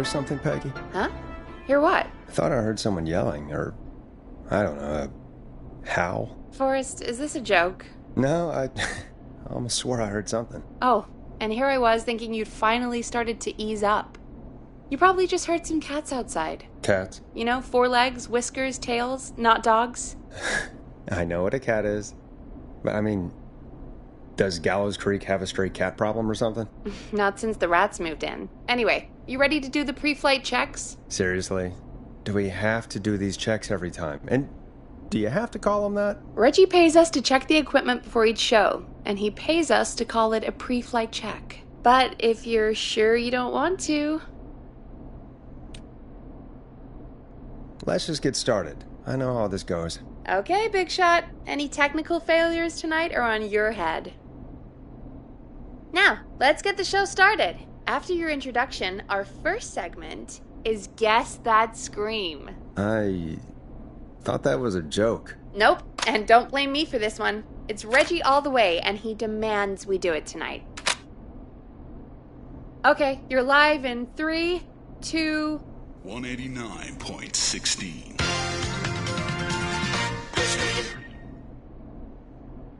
something, Peggy? Huh? Hear what? I thought I heard someone yelling, or, I don't know, a howl. Forrest, is this a joke? No, I almost swore I heard something. Oh, and here I was thinking you'd finally started to ease up. You probably just heard some cats outside. Cats? You know, 4 legs, whiskers, tails, not dogs. I know what a cat is. But, I mean, does Gallows Creek have a stray cat problem or something? Not since the rats moved in. Anyway, you ready to do the pre-flight checks? Seriously? Do we have to do these checks every time? And do you have to call them that? Reggie pays us to check the equipment before each show, and he pays us to call it a pre-flight check. But if you're sure you don't want to... Let's just get started. I know how this goes. Okay, Big Shot. Any technical failures tonight are on your head. Now, let's get the show started. After your introduction, our first segment is Guess That Scream. I thought that was a joke. Nope, and don't blame me for this one. It's Reggie all the way, and he demands we do it tonight. Okay, you're live in 3, 2... 189.16.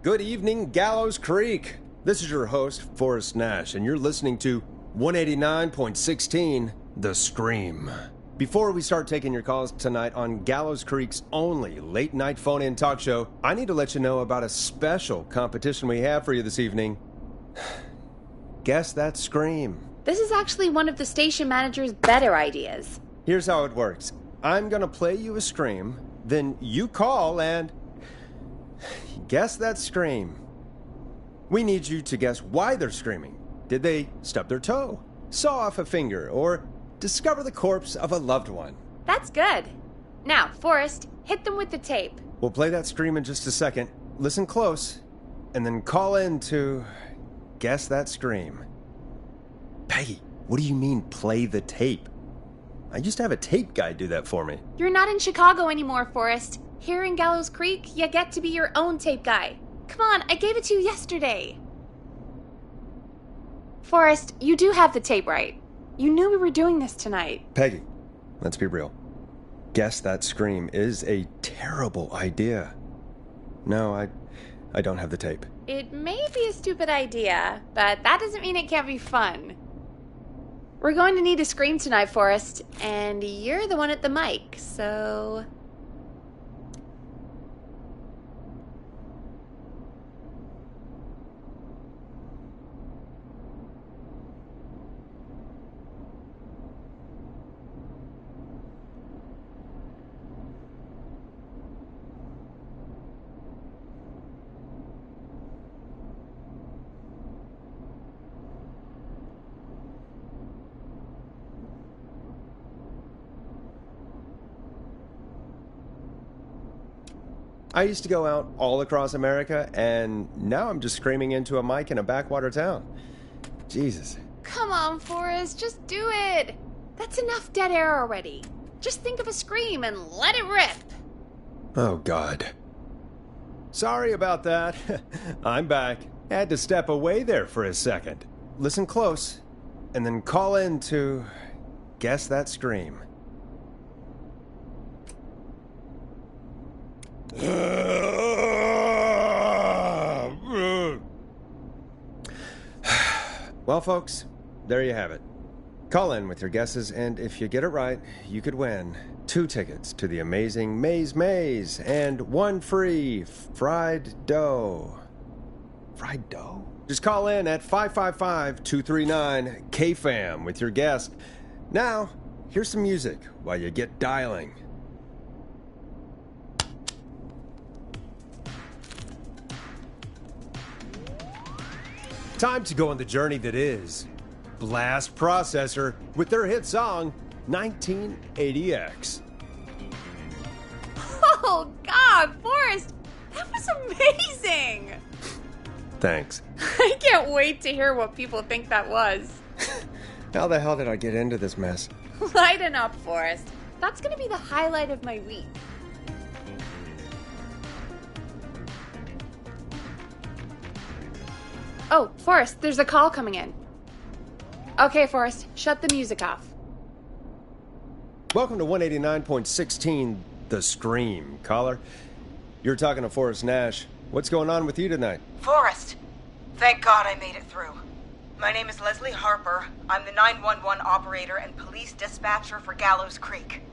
Good evening, Gallows Creek. This is your host, Forrest Nash, and you're listening to 189.16, The Scream. Before we start taking your calls tonight on Gallows Creek's only late-night phone-in talk show, I need to let you know about a special competition we have for you this evening. Guess That Scream. This is actually one of the station manager's better ideas. Here's how it works. I'm gonna play you a scream, then you call and guess that scream. We need you to guess why they're screaming. Did they stub their toe, saw off a finger, or discover the corpse of a loved one? That's good. Now, Forrest, hit them with the tape. We'll play that scream in just a second. Listen close, and then call in to guess that scream. Peggy, what do you mean play the tape? I used to have a tape guy do that for me. You're not in Chicago anymore, Forrest. Here in Gallows Creek, you get to be your own tape guy. Come on, I gave it to you yesterday. Forrest, you do have the tape right. You knew we were doing this tonight. Peggy, let's be real. Guess that scream is a terrible idea. No, I don't have the tape. It may be a stupid idea, but that doesn't mean it can't be fun. We're going to need a scream tonight, Forrest, and you're the one at the mic, so... I used to go out all across America, and now I'm just screaming into a mic in a backwater town. Jesus. Come on, Forrest, just do it. That's enough dead air already. Just think of a scream and let it rip. Oh, God. Sorry about that. I'm back. Had to step away there for a second. Listen close, and then call in to guess that scream. Well, folks, there you have it. Call in with your guesses, and if you get it right, you could win 2 tickets to the amazing Maze and 1 free fried dough. Fried dough? Just call in at 555-239-KFAM with your guess. Now, here's some music while you get dialing. Time to go on the journey that is Blast Processor with their hit song 1980X. Oh, God, Forrest, that was amazing. Thanks. I can't wait to hear what people think that was. How the hell did I get into this mess? Lighten up, Forrest. That's going to be the highlight of my week. Oh, Forrest, there's a call coming in. Okay, Forrest, shut the music off. Welcome to 189.16, The Scream. Caller, you're talking to Forrest Nash. What's going on with you tonight? Forrest! Thank God I made it through. My name is Leslie Harper. I'm the 911 operator and police dispatcher for Gallows Creek.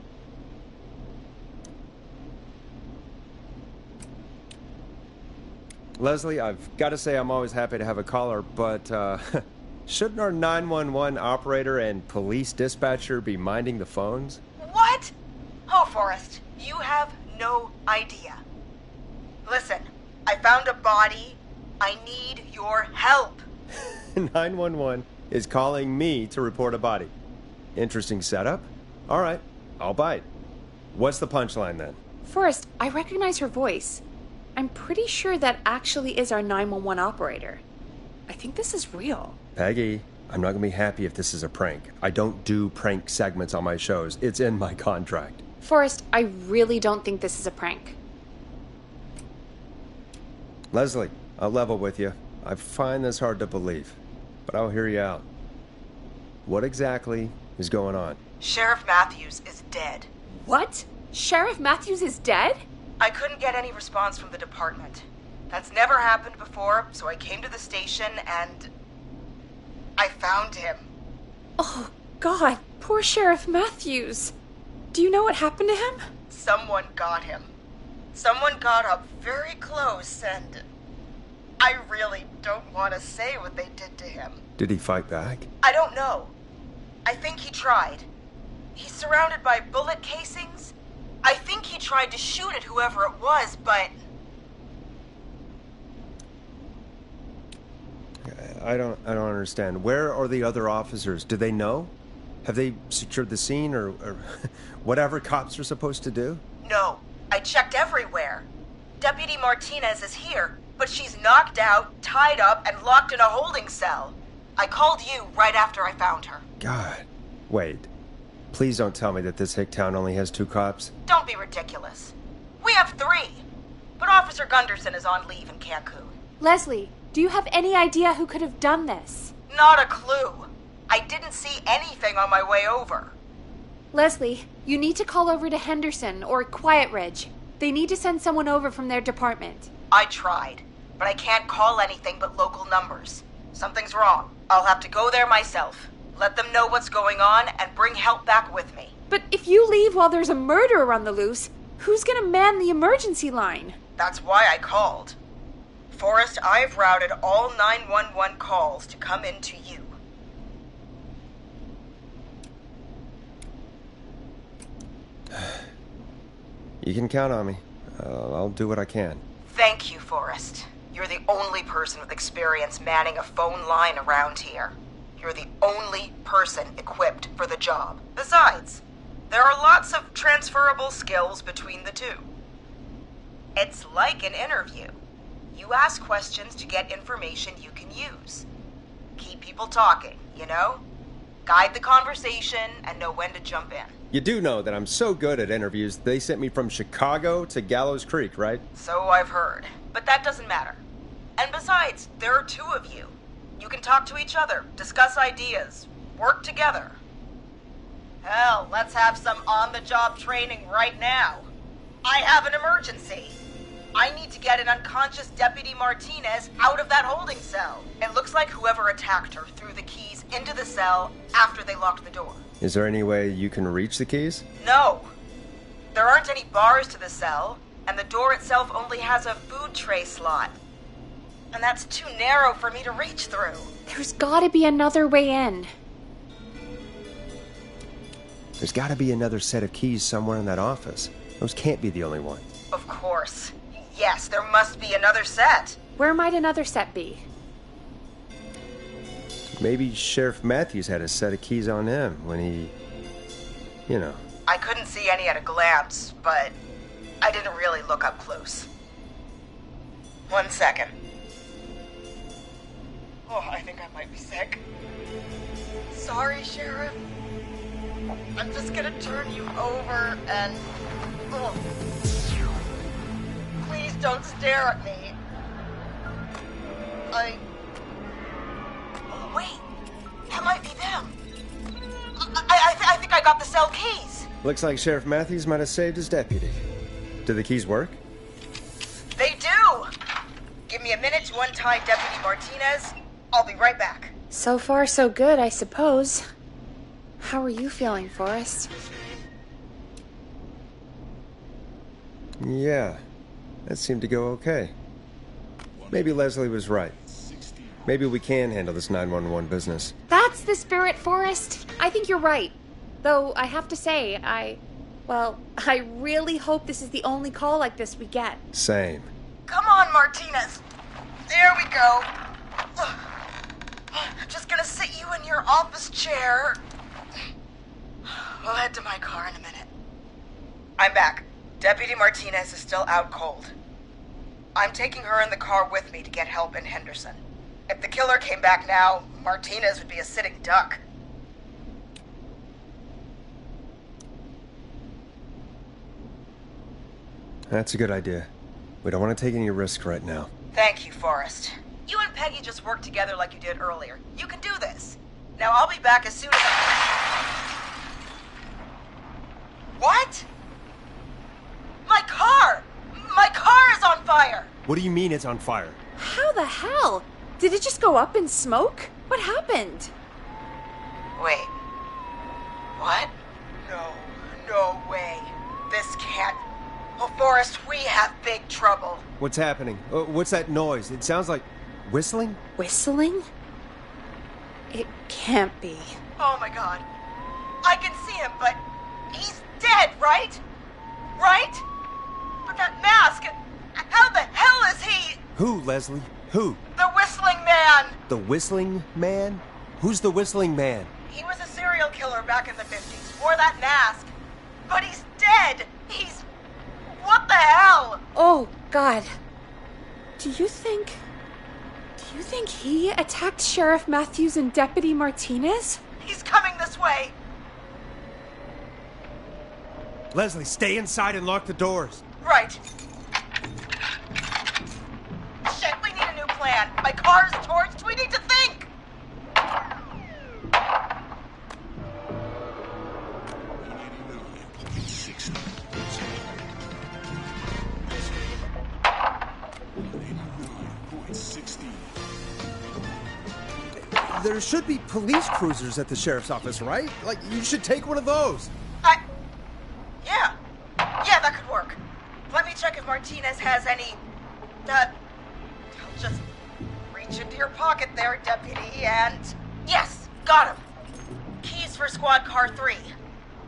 Leslie, I've got to say I'm always happy to have a caller, but shouldn't our 911 operator and police dispatcher be minding the phones? What? Oh, Forrest, you have no idea. Listen, I found a body. I need your help. 911 is calling me to report a body. Interesting setup. All right, I'll bite. What's the punchline then? Forrest, I recognize her voice. I'm pretty sure that actually is our 911 operator. I think this is real. Peggy, I'm not going to be happy if this is a prank. I don't do prank segments on my shows. It's in my contract. Forrest, I really don't think this is a prank. Leslie, I'll level with you. I find this hard to believe, but I'll hear you out. What exactly is going on? Sheriff Matthews is dead. What? Sheriff Matthews is dead? I couldn't get any response from the department. That's never happened before, so I came to the station and I found him. Oh, God, poor Sheriff Matthews. Do you know what happened to him? Someone got him. Someone got up very close and I really don't want to say what they did to him. Did he fight back? I don't know. I think he tried. He's surrounded by bullet casings. I think he tried to shoot at whoever it was, but... I don't understand. Where are the other officers? Do they know? Have they secured the scene or whatever cops are supposed to do? No. I checked everywhere. Deputy Martinez is here, but she's knocked out, tied up, and locked in a holding cell. I called you right after I found her. God. Wait. Please don't tell me that this hick town only has 2 cops. Don't be ridiculous. We have 3. But Officer Gunderson is on leave in Cancun. Leslie, do you have any idea who could have done this? Not a clue. I didn't see anything on my way over. Leslie, you need to call over to Henderson or Quiet Ridge. They need to send someone over from their department. I tried, but I can't call anything but local numbers. Something's wrong. I'll have to go there myself. Let them know what's going on and bring help back with me. But if you leave while there's a murderer on the loose, who's gonna man the emergency line? That's why I called. Forrest, I've routed all 911 calls to come in to you. You can count on me. I'll do what I can. Thank you, Forrest. You're the only person with experience manning a phone line around here. You're the only person equipped for the job. Besides, there are lots of transferable skills between the two. It's like an interview. You ask questions to get information you can use. Keep people talking, you know? Guide the conversation and know when to jump in. You do know that I'm so good at interviews, they sent me from Chicago to Gallows Creek, right? So I've heard. But that doesn't matter. And besides, there are 2 of you. You can talk to each other, discuss ideas, work together. Hell, let's have some on-the-job training right now. I have an emergency. I need to get an unconscious Deputy Martinez out of that holding cell. It looks like whoever attacked her threw the keys into the cell after they locked the door. Is there any way you can reach the keys? No. There aren't any bars to the cell, and the door itself only has a food tray slot. And that's too narrow for me to reach through. There's gotta be another way in. There's got to be another set of keys somewhere in that office. Those can't be the only ones. Of course. Yes, there must be another set. Where might another set be? Maybe Sheriff Matthews had a set of keys on him when he... you know. I couldn't see any at a glance, but I didn't really look up close. 1 second. Oh, I think I might be sick. Sorry, Sheriff. I'm just gonna turn you over and... Oh. Please don't stare at me. Oh, wait. That might be them. I think I got the cell keys. Looks like Sheriff Matthews might have saved his deputy. Do the keys work? They do! Give me a minute to untie Deputy Martinez. I'll be right back. So far, so good, I suppose. How are you feeling, Forrest? Yeah, that seemed to go okay. Maybe Leslie was right. Maybe we can handle this 911 business. That's the spirit, Forrest. I think you're right. Though, I have to say, I really hope this is the only call like this we get. Same. Come on, Martinez. There we go. I'm just gonna sit you in your office chair. We'll head to my car in a minute. I'm back. Deputy Martinez is still out cold. I'm taking her in the car with me to get help in Henderson. If the killer came back now, Martinez would be a sitting duck. That's a good idea. We don't want to take any risks right now. Thank you, Forrest. You and Peggy just worked together like you did earlier. You can do this. Now I'll be back as soon as What? My car! My car is on fire! What do you mean it's on fire? How the hell? Did it just go up in smoke? What happened? Wait. What? No way. This can't... Oh, Forrest, we have big trouble. What's happening? What's that noise? It sounds like whistling? Whistling? It can't be. Oh my god. I can see him, but he's dead, right? Right? But that mask, how the hell is he? Who, Leslie? Who? The Whistling Man! The Whistling Man? Who's the Whistling Man? He was a serial killer back in the 50s, wore that mask. But he's dead! He's... What the hell? Oh, God. Do you think he attacked Sheriff Matthews and Deputy Martinez? He's coming this way. Leslie, stay inside and lock the doors. Right. Shit, we need a new plan. My car's torched. We need to think. There should be police cruisers at the sheriff's office, right? Like, you should take one of those. Yeah, that could work. Let me check if Martinez has any... I'll just reach into your pocket there, deputy, and... Yes, got him. Keys for squad car 3.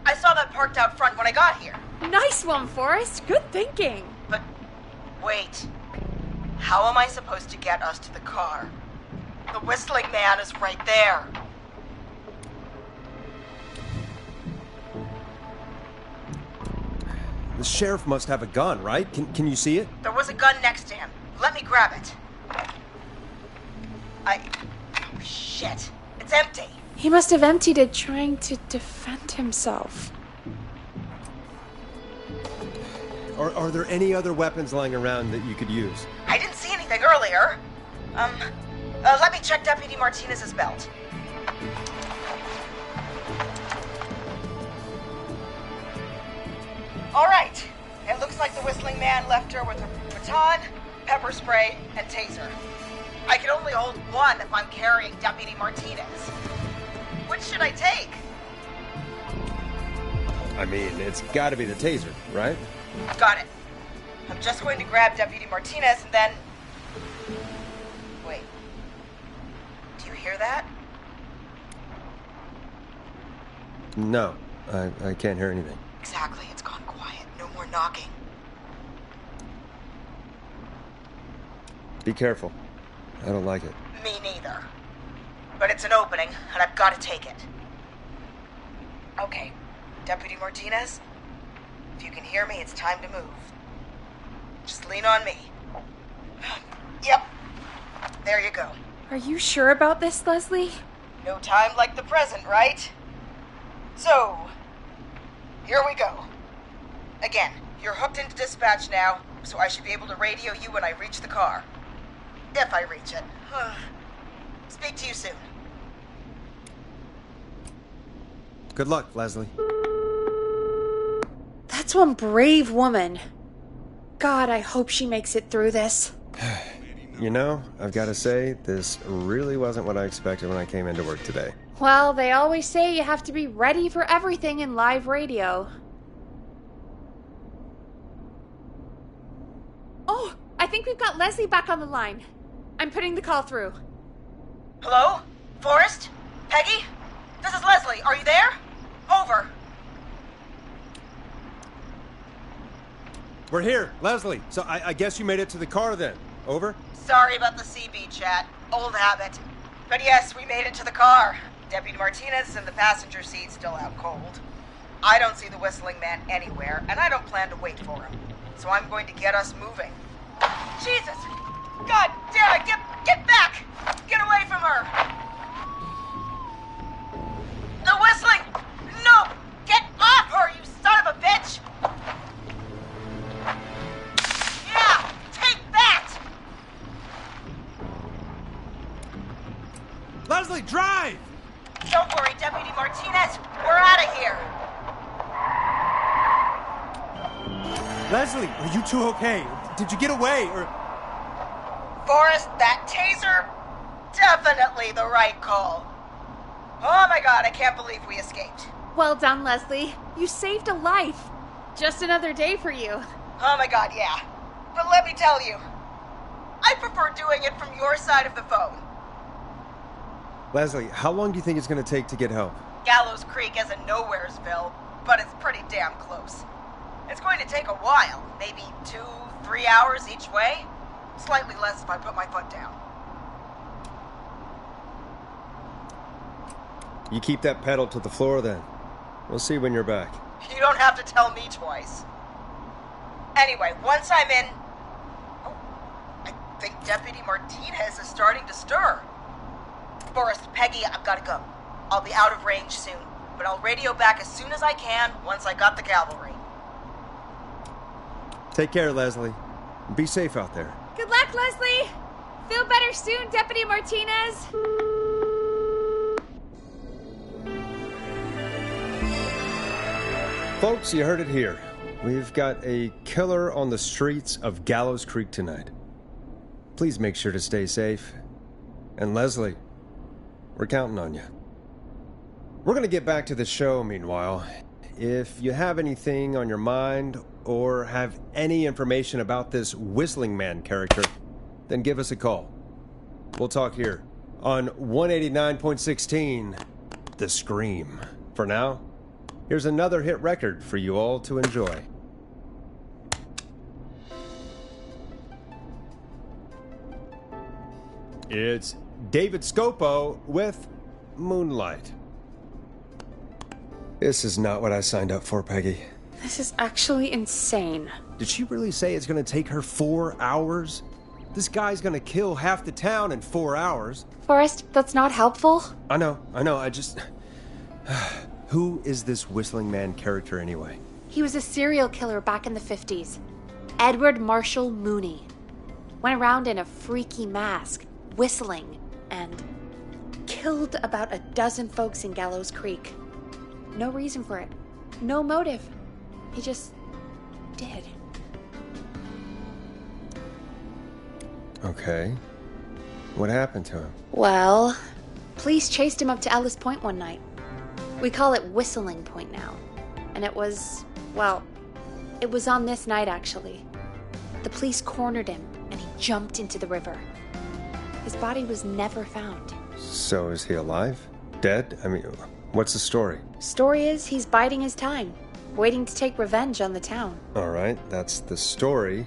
I saw that parked out front when I got here. Nice one, Forrest. Good thinking. But, wait. How am I supposed to get us to the car? The Whistling Man is right there. The sheriff must have a gun, right? Can you see it? There was a gun next to him. Let me grab it. Oh, shit. It's empty. He must have emptied it trying to defend himself. Are there any other weapons lying around that you could use? I didn't see anything earlier. Let me check Deputy Martinez's belt. All right. It looks like the Whistling Man left her with her baton, pepper spray, and taser. I can only hold one if I'm carrying Deputy Martinez. Which should I take? I mean, it's gotta be the taser, right? Got it. I'm just going to grab Deputy Martinez and then... Wait. Do you hear that? No, I can't hear anything. Exactly. It's gone quiet. No more knocking. Be careful. I don't like it. Me neither. But it's an opening, and I've got to take it. Okay. Deputy Martinez, if you can hear me, it's time to move. Just lean on me. Yep. There you go. Are you sure about this, Leslie? No time like the present, right? So, here we go. Again, you're hooked into dispatch now, so I should be able to radio you when I reach the car. If I reach it. Speak to you soon. Good luck, Leslie. That's one brave woman. God, I hope she makes it through this. You know, I've got to say, this really wasn't what I expected when I came into work today. Well, they always say you have to be ready for everything in live radio. Oh, I think we've got Leslie back on the line. I'm putting the call through. Hello? Forrest? Peggy? This is Leslie. Are you there? Over. We're here, Leslie. So I guess you made it to the car then. Over? Sorry about the CB chat. Old habit. But yes, we made it to the car. Deputy Martinez is in the passenger seat, still out cold. I don't see the whistling man anywhere, and I don't plan to wait for him. So I'm going to get us moving. Jesus! God damn it! Get back! Get away from her! The whistling! No! Get off her, you son of a bitch! Yeah! Take that! Leslie, drive! Don't worry, Deputy Martinez. We're out of here. Leslie, are you two okay? Did you get away, or... Forrest, that taser? Definitely the right call. Oh my god, I can't believe we escaped. Well done, Leslie. You saved a life. Just another day for you. Oh my god, yeah. But let me tell you, I prefer doing it from your side of the phone. Leslie, how long do you think it's going to take to get help? Gallows Creek isn't Nowheresville, but it's pretty damn close. It's going to take a while, maybe 2-3 hours each way. Slightly less if I put my foot down. You keep that pedal to the floor then. We'll see when you're back. You don't have to tell me twice. Anyway, once I'm in... Oh, I think Deputy Martinez is starting to stir. Forrest, Peggy, I've got to go. I'll be out of range soon, but I'll radio back as soon as I can once I got the cavalry. Take care, Leslie. Be safe out there. Good luck, Leslie. Feel better soon, Deputy Martinez. Folks, you heard it here. We've got a killer on the streets of Gallows Creek tonight. Please make sure to stay safe. And Leslie, we're counting on you. We're going to get back to the show meanwhile. If you have anything on your mind or have any information about this Whistling Man character, then give us a call. We'll talk here on 189.16, The Scream. For now, here's another hit record for you all to enjoy. It's David Scopo with Moonlight. This is not what I signed up for, Peggy. This is actually insane. Did she really say it's going to take her 4 hours? This guy's going to kill half the town in 4 hours. Forrest, that's not helpful. I know, I just... Who is this Whistling Man character anyway? He was a serial killer back in the 50s. Edward Marshall Mooney. Went around in a freaky mask, whistling, and killed about a dozen folks in Gallows Creek. No reason for it. No motive. He just did. Okay. What happened to him? Well, police chased him up to Ellis Point one night. We call it Whistling Point now. And it was on this night actually. The police cornered him and he jumped into the river. His body was never found. So is he alive? Dead? I mean, what's the story? Story is he's biding his time, waiting to take revenge on the town. All right, that's the story.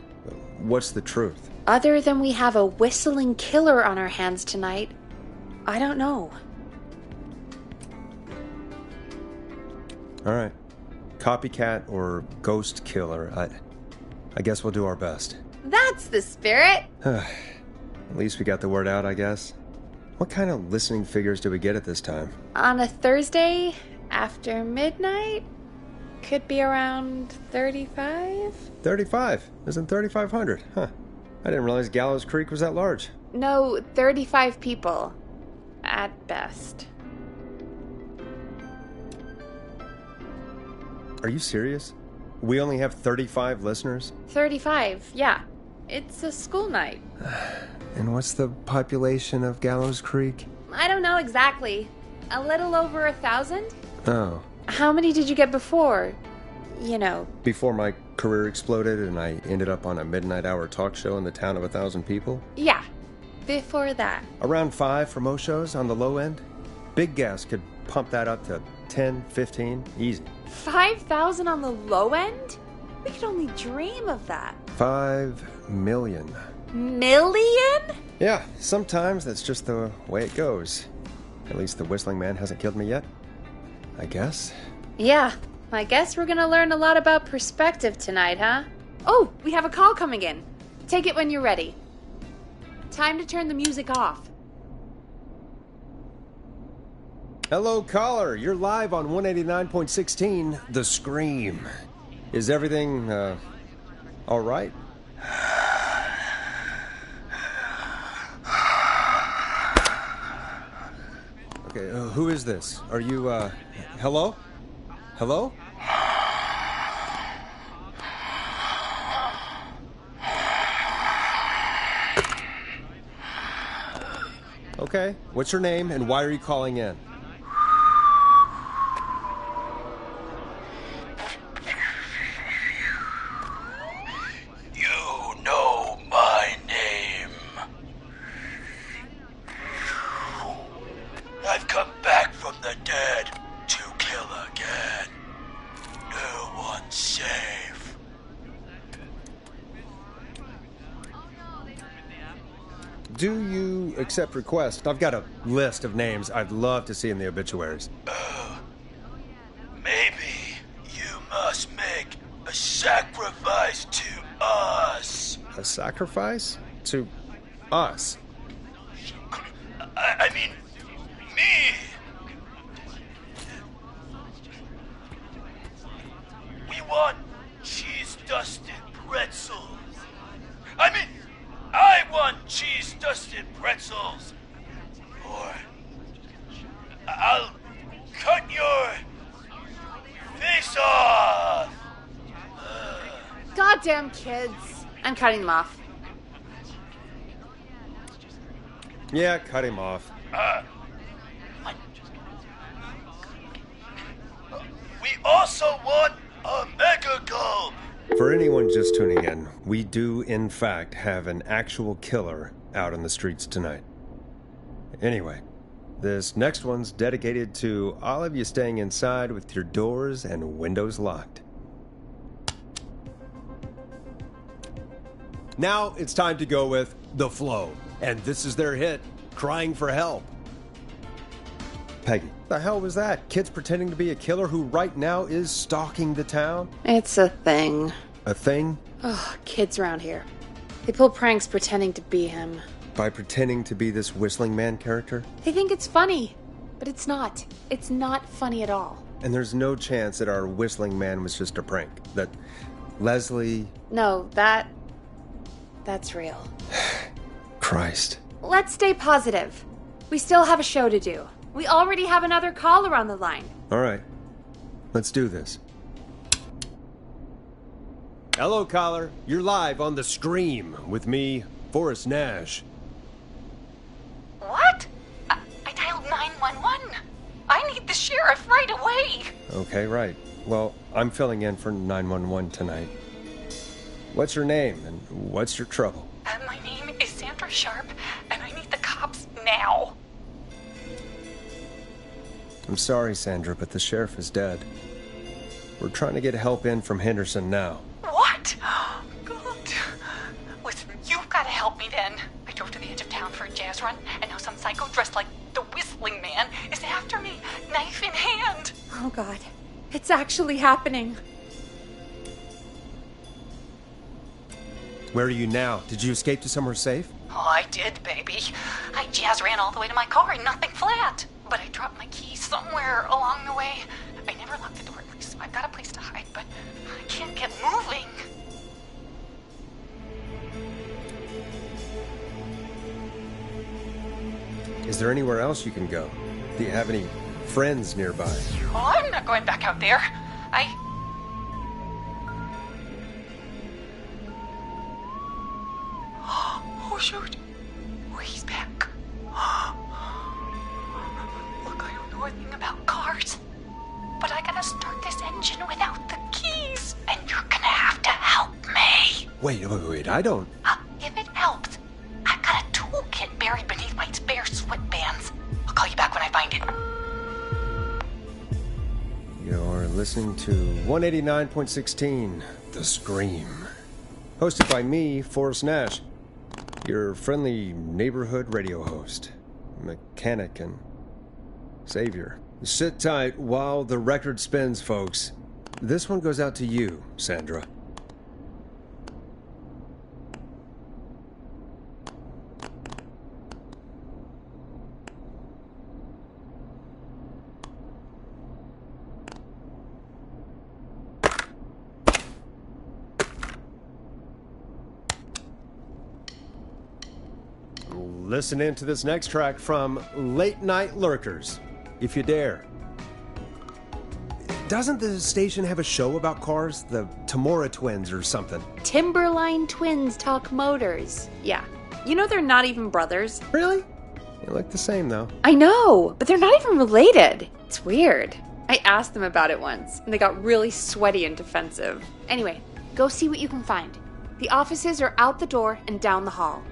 What's the truth? Other than we have a whistling killer on our hands tonight, I don't know. All right. Copycat or ghost killer. I guess we'll do our best. That's the spirit. At least we got the word out, I guess. What kind of listening figures do we get at this time? On a Thursday after midnight, could be around 35? 35? Isn't 3,500? Huh. I didn't realize Gallows Creek was that large. No, 35 people. At best. Are you serious? we only have 35 listeners? 35, yeah. It's a school night. And what's the population of Gallows Creek? I don't know exactly. A little over 1,000? Oh. How many did you get before? You know. Before my career exploded and I ended up on a midnight hour talk show in the town of 1,000 people? Yeah, before that. Around 5 for most shows on the low end. Big gas could pump that up to 10, 15, easy. 5,000 on the low end? We could only dream of that. 5 million. Million? Yeah, sometimes that's just the way it goes. At least the Whistling Man hasn't killed me yet, I guess. Yeah, I guess we're gonna learn a lot about perspective tonight, huh? Oh, we have a call coming in. Take it when you're ready. Time to turn the music off. Hello, caller. You're live on 189.16, The Scream. Is everything, all right? Okay, who is this? Are you, hello? Hello? Okay, what's your name and why are you calling in? You know my name. I've come back from the dead to kill again. No one's safe. Do you accept requests? I've got a list of names I'd love to see in the obituaries. Maybe you must make a sacrifice to us. A sacrifice? To us? I mean, me. We want cheese-dusted pretzels. I want cheese-dusted pretzels. Or I'll cut your face off. Goddamn kids. I'm cutting them off. Yeah, cut him off. We also want a mega gulp. For anyone just tuning in, we do, in fact, have an actual killer out on the streets tonight. Anyway, this next one's dedicated to all of you staying inside with your doors and windows locked. Now it's time to go with The Flow, and this is their hit, Crying for Help. Peggy, the hell was that? Kids pretending to be a killer who right now is stalking the town? It's a thing. A thing? Oh, kids around here. They pull pranks pretending to be him. By pretending to be this Whistling Man character? They think it's funny, but it's not. It's not funny at all. And there's no chance that our Whistling Man was just a prank. That Leslie... No, that's real. Christ. Let's stay positive. We still have a show to do. We already have another caller on the line. All right. Let's do this. Hello, caller. You're live on The Scream with me, Forrest Nash. What? I dialed 911. I need the sheriff right away. Okay, right. Well, I'm filling in for 911 tonight. What's your name and what's your trouble? My name is Sandra Sharp, and I need the cops now. I'm sorry, Sandra, but the sheriff is dead. We're trying to get help in from Henderson now. What? God. Listen, you've got to help me then. I drove to the edge of town for a jazz run, and now some psycho dressed like the Whistling Man is after me, knife in hand. Oh, God. It's actually happening. Where are you now? Did you escape to somewhere safe? Oh, I did, baby. I jazz ran all the way to my car and nothing flat. But I dropped my keys somewhere along the way. I never locked the door, at least, so I've got a place to hide, but I can't get moving. Is there anywhere else you can go? Do you have any friends nearby? Oh, I'm not going back out there. shoot. Oh, he's back. Look, I don't know anything about cars, but I gotta start this engine without the keys, and you're gonna have to help me. Wait, I don't... If it helps, I've got a toolkit buried beneath my spare sweatbands. I'll call you back when I find it. You're listening to 189.16, The Scream. Hosted by me, Forrest Nash, your friendly neighborhood radio host, mechanic and savior. Sit tight while the record spins, folks. This one goes out to you, Sandra. Listen in to this next track from Late Night Lurkers, if you dare. Doesn't the station have a show about cars? The Tamora twins or something? Timberline twins talk motors. Yeah. You know they're not even brothers. Really? They look the same, though. I know, but they're not even related. It's weird. I asked them about it once, and they got really sweaty and defensive. Anyway, go see what you can find. The offices are out the door and down the hall.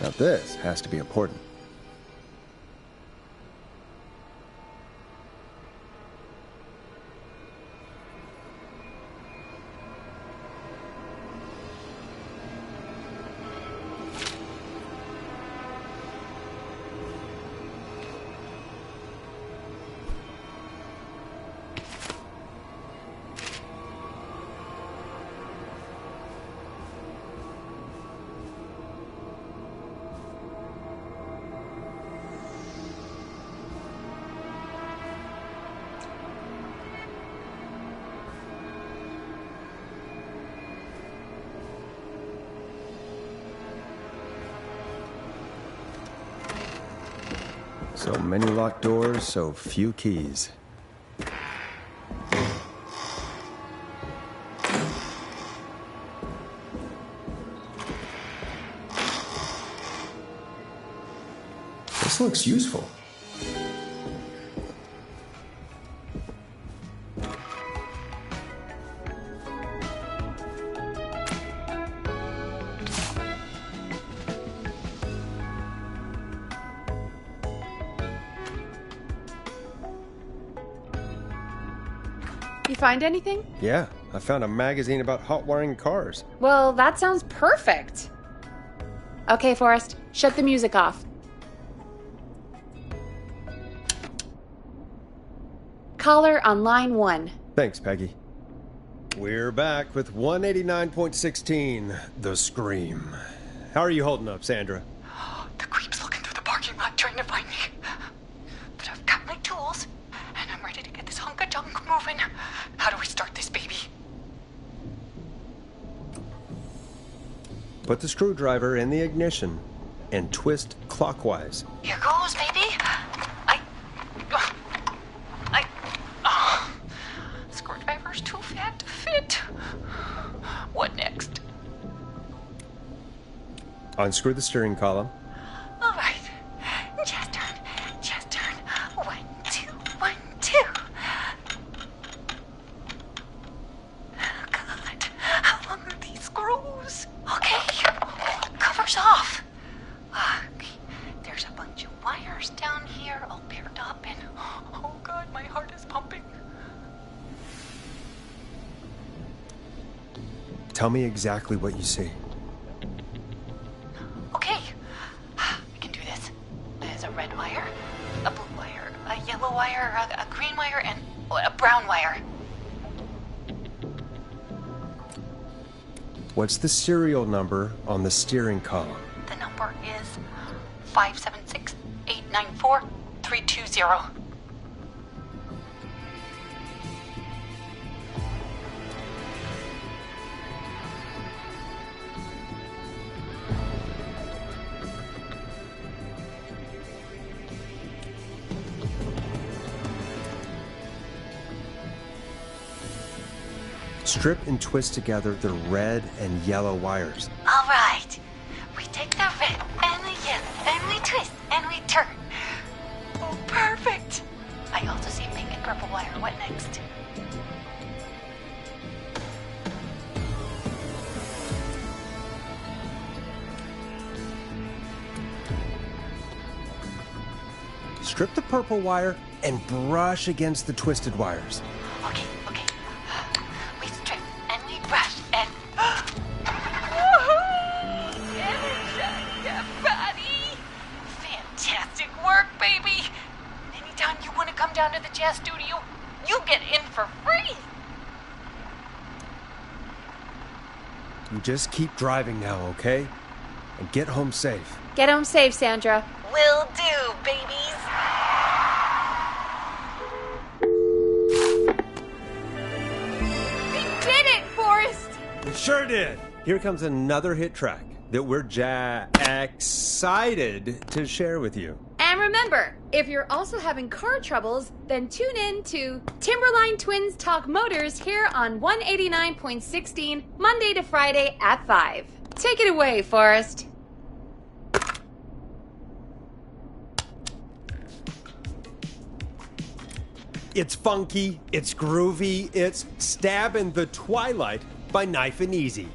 Now this has to be important. So many locked doors, so few keys. This looks useful. You find anything? Yeah, I found a magazine about hot wiring cars. Well, that sounds perfect. Okay, Forrest, shut the music off. Caller on line 1. Thanks, Peggy. We're back with 189.16, The Scream. How are you holding up, Sandra? The creep's looking through the parking lot trying to find me. But I've got my tools, and I'm ready to get this hunk of junk moving. How do we start this baby? Put the screwdriver in the ignition and twist clockwise. Here goes, baby. Screwdriver's too fat to fit. What next? Unscrew the steering column. All right. Just turn. 1, 2, 1, 2. Oh, God. How long are these screws? Okay. Cover's off. Okay. There's a bunch of wires down here all paired up, and oh, God, my heart is pumping. Tell me exactly what you see. Okay, we can do this. There's a red wire, a blue wire, a yellow wire, a green wire, and a brown wire. What's the serial number on the steering column? The number is 576-894-320. Strip and twist together the red and yellow wires. All right. We take the red and the yellow, and we twist, and we turn. Oh, perfect. I also see pink and purple wire. What next? Strip the purple wire and brush against the twisted wires. Okay. We strip and we brush and energize your body. Fantastic work, baby. Anytime you want to come down to the jazz studio, you get in for free. You just keep driving now, okay? And get home safe. Get home safe, Sandra. Will do, babies. We did it, Forrest! We sure did. Here comes another hit track that we're excited to share with you. And remember, if you're also having car troubles, then tune in to Timberline Twins Talk Motors here on 189.16, Monday to Friday at 5. Take it away, Forrest. It's funky, it's groovy, it's Stabbing the Twilight by Knife and Easy.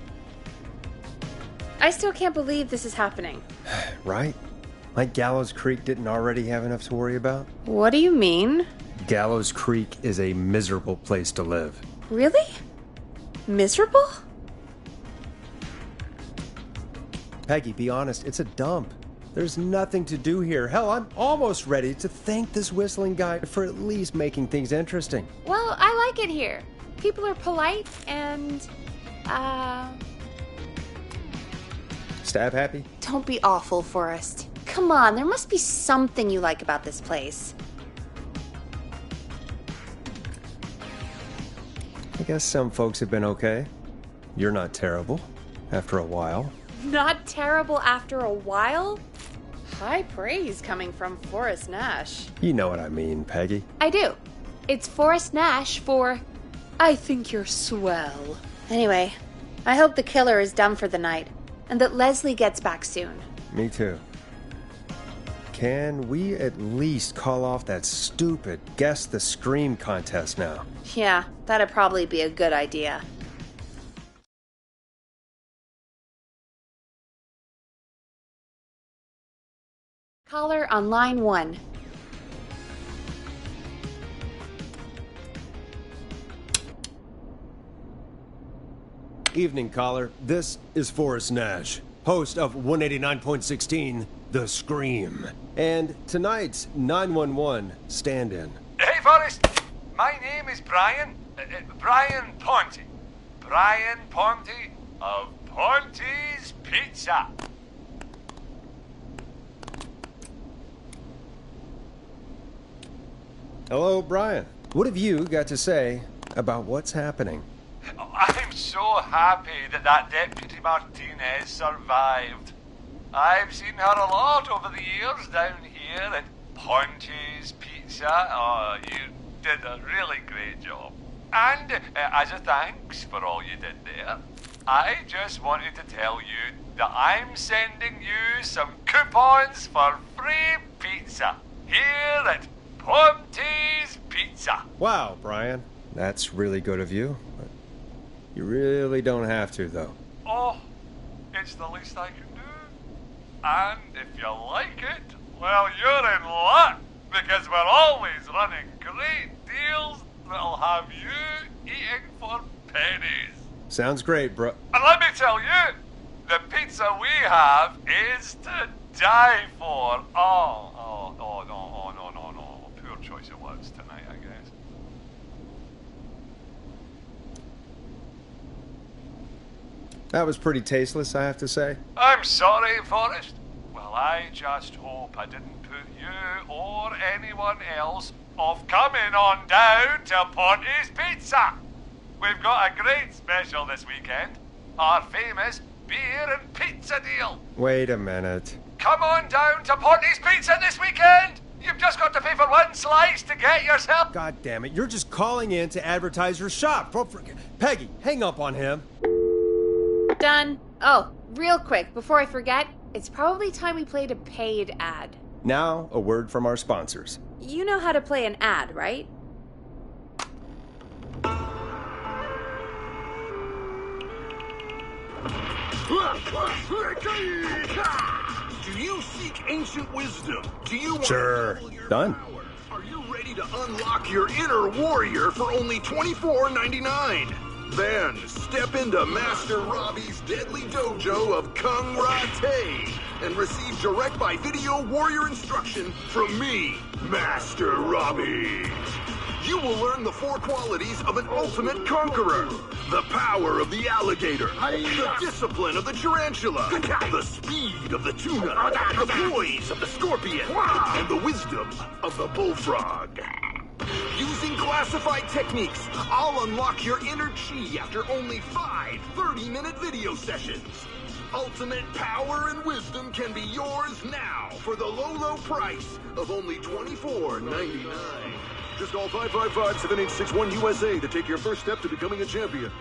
I still can't believe this is happening. Right? Like Gallows Creek didn't already have enough to worry about? What do you mean? Gallows Creek is a miserable place to live. Really? Miserable? Peggy, be honest, it's a dump. There's nothing to do here. Hell, I'm almost ready to thank this whistling guy for at least making things interesting. Well, I like it here. People are polite and, Stab happy? don't be awful, Forrest. Come on, there must be something you like about this place. I guess some folks have been okay. You're not terrible after a while. Not terrible after a while? High praise coming from Forrest Nash. You know what I mean, Peggy. I do. It's Forrest Nash for I think you're swell. Anyway, I hope the killer is done for the night, and that Leslie gets back soon. Me too. Can we at least call off that stupid Guess the Scream contest now? Yeah, that'd probably be a good idea. Caller on line 1. Evening, caller. This is Forrest Nash, host of 189.16, The Scream. And tonight's 911 stand-in. Hey, Forrest. My name is Brian. Brian Ponte. Brian Ponte of Ponte's Pizza. Hello, Brian. What have you got to say about what's happening? I'm so happy that Deputy Martinez survived. I've seen her a lot over the years down here at Ponte's Pizza. Oh, you did a really great job. And as a thanks for all you did there, I just wanted to tell you that I'm sending you some coupons for free pizza here at Ponte's Pizza. Wow, Brian. That's really good of you. But you really don't have to, though. Oh, it's the least I can do. And if you like it, well, you're in luck, because we're always running great deals that'll have you eating for pennies. Sounds great, bro. And let me tell you, the pizza we have is to die for. No. Poor choice of words tonight, I guess. That was pretty tasteless, I have to say. I'm sorry, Forrest. Well, I just hope I didn't put you or anyone else off coming on down to Ponte's Pizza. We've got a great special this weekend. Our famous beer and pizza deal. Wait a minute. Come on down to Ponte's Pizza this weekend. You've just got to pay for one slice to get yourself. God damn it, you're just calling in to advertise your shop. Peggy, hang up on him. Done. Oh, real quick, before I forget, it's probably time we played a paid ad. Now, a word from our sponsors. You know how to play an ad, right? Do you seek ancient wisdom? Do you want Sure. to double your Done. power? Are you ready to unlock your inner warrior for only $24.99? Then step into Master Robbie's deadly dojo of Kung Rate and receive direct by video warrior instruction from me, Master Robbie. You will learn the 4 qualities of an ultimate conqueror. The power of the alligator, the discipline of the tarantula, the speed of the tuna, the poise of the scorpion, and the wisdom of the bullfrog. Using classified techniques, I'll unlock your inner chi after only 5 30-minute video sessions. Ultimate power and wisdom can be yours now for the low price of only $24.99. Just call 555-7861 USA to take your first step to becoming a champion.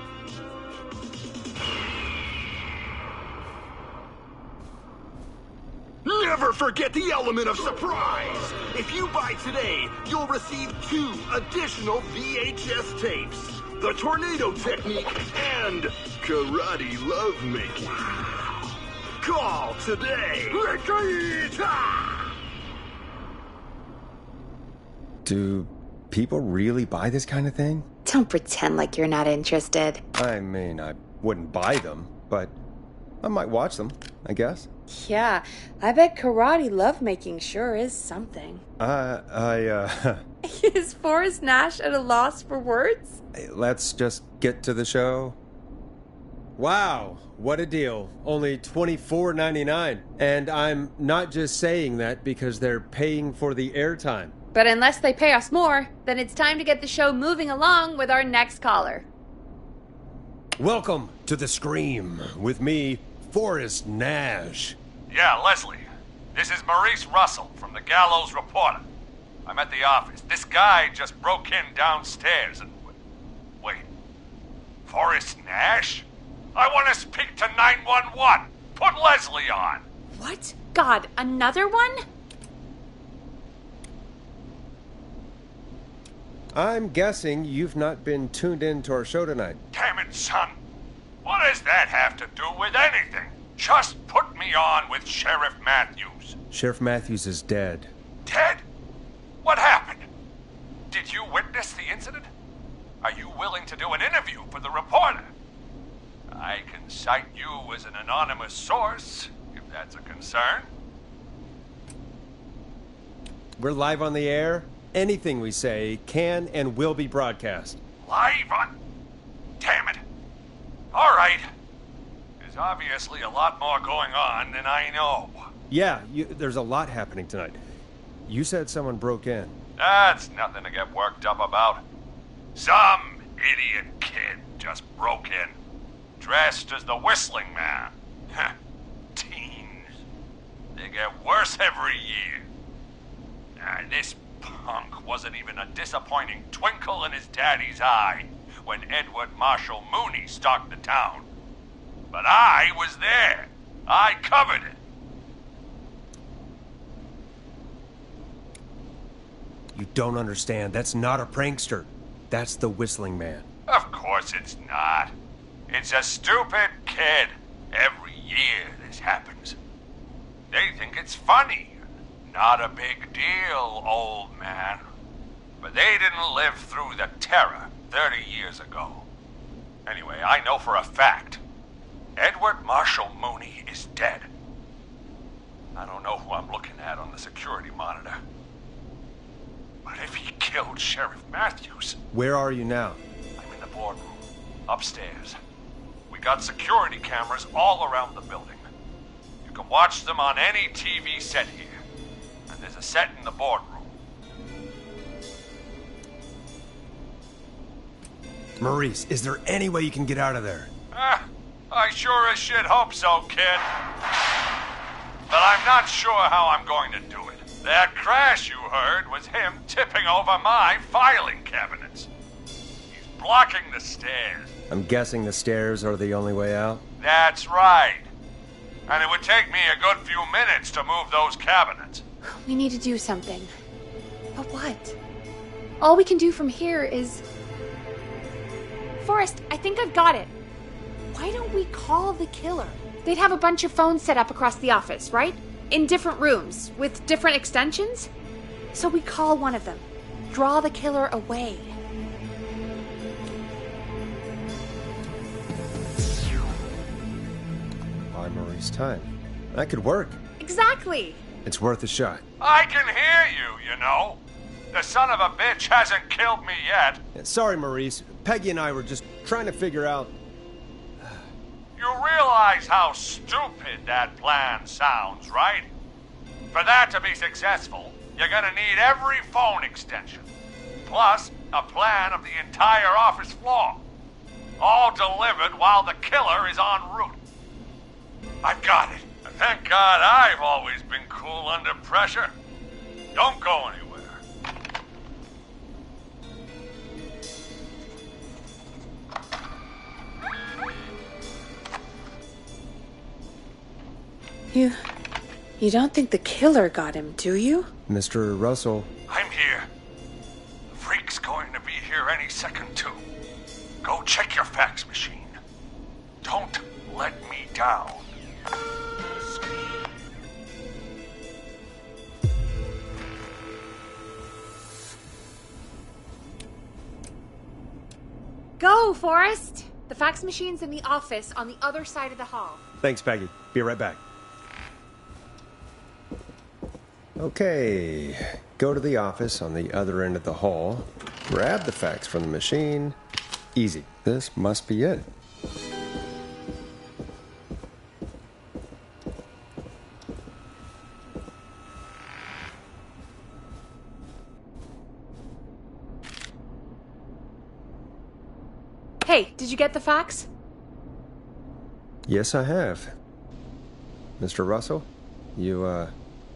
Never forget the element of surprise! If you buy today, you'll receive 2 additional VHS tapes. The Tornado Technique and Karate Lovemaking. Call today! Do people really buy this kind of thing? Don't pretend like you're not interested. I mean, I wouldn't buy them, but I might watch them, I guess. Yeah, I bet karate lovemaking sure is something. Is Forrest Nash at a loss for words? Let's just get to the show. Wow, what a deal. Only $24.99. And I'm not just saying that because they're paying for the airtime. But unless they pay us more, then it's time to get the show moving along with our next caller. Welcome to The Scream with me, Forrest Nash. Yeah, Leslie. This is Maurice Russell from the Gallows Reporter. I'm at the office. This guy just broke in downstairs and... Wait. Forrest Nash? I want to speak to 911. Put Leslie on. What? God, another one? I'm guessing you've not been tuned in to our show tonight. Damn it, son. What does that have to do with anything? Just put me on with Sheriff Matthews. Sheriff Matthews is dead. Dead? What happened? Did you witness the incident? Are you willing to do an interview for the reporter? I can cite you as an anonymous source, if that's a concern. We're live on the air. Anything we say can and will be broadcast. Live on... Damn it. All right. There's obviously a lot more going on than I know. Yeah, there's a lot happening tonight. You said someone broke in. That's nothing to get worked up about. Some idiot kid just broke in, dressed as the Whistling Man. Teens. They get worse every year. This punk wasn't even a disappointing twinkle in his daddy's eye when Edward Marshall Mooney stalked the town. But I was there. I covered it. You don't understand. That's not a prankster. That's the Whistling Man. Of course it's not. It's a stupid kid. Every year this happens. They think it's funny. Not a big deal, old man. But they didn't live through the terror 30 years ago. Anyway, I know for a fact Edward Marshall Mooney is dead. I don't know who I'm looking at on the security monitor. But if he killed Sheriff Matthews... Where are you now? I'm in the boardroom, upstairs. We got security cameras all around the building. You can watch them on any TV set here. And there's a set in the boardroom. Maurice, is there any way you can get out of there? I sure as shit hope so, kid. But I'm not sure how I'm going to do it. That crash you heard was him tipping over my filing cabinets. He's blocking the stairs. I'm guessing the stairs are the only way out? That's right. And it would take me a good few minutes to move those cabinets. We need to do something. But what? All we can do from here is... Forrest, I think I've got it. Why don't we call the killer? They'd have a bunch of phones set up across the office, right? In different rooms, with different extensions? So we call one of them. Draw the killer away. Buy Maurice time. That could work. Exactly! It's worth a shot. I can hear you, you know. The son of a bitch hasn't killed me yet. Sorry, Maurice. Peggy and I were just trying to figure out... You realize how stupid that plan sounds, right? For that to be successful, you're gonna need every phone extension, plus a plan of the entire office floor, all delivered while the killer is en route. I've got it. And thank God I've always been cool under pressure. Don't go anywhere. You don't think the killer got him, do you? Mr. Russell. I'm here. The freak's going to be here any second, too. Go check your fax machine. Don't let me down. Go, Forrest! The fax machine's in the office on the other side of the hall. Thanks, Peggy. Be right back. Okay, go to the office on the other end of the hall, grab the fax from the machine. Easy. This must be it. Hey, did you get the fax? Yes, I have. Mr. Russell, you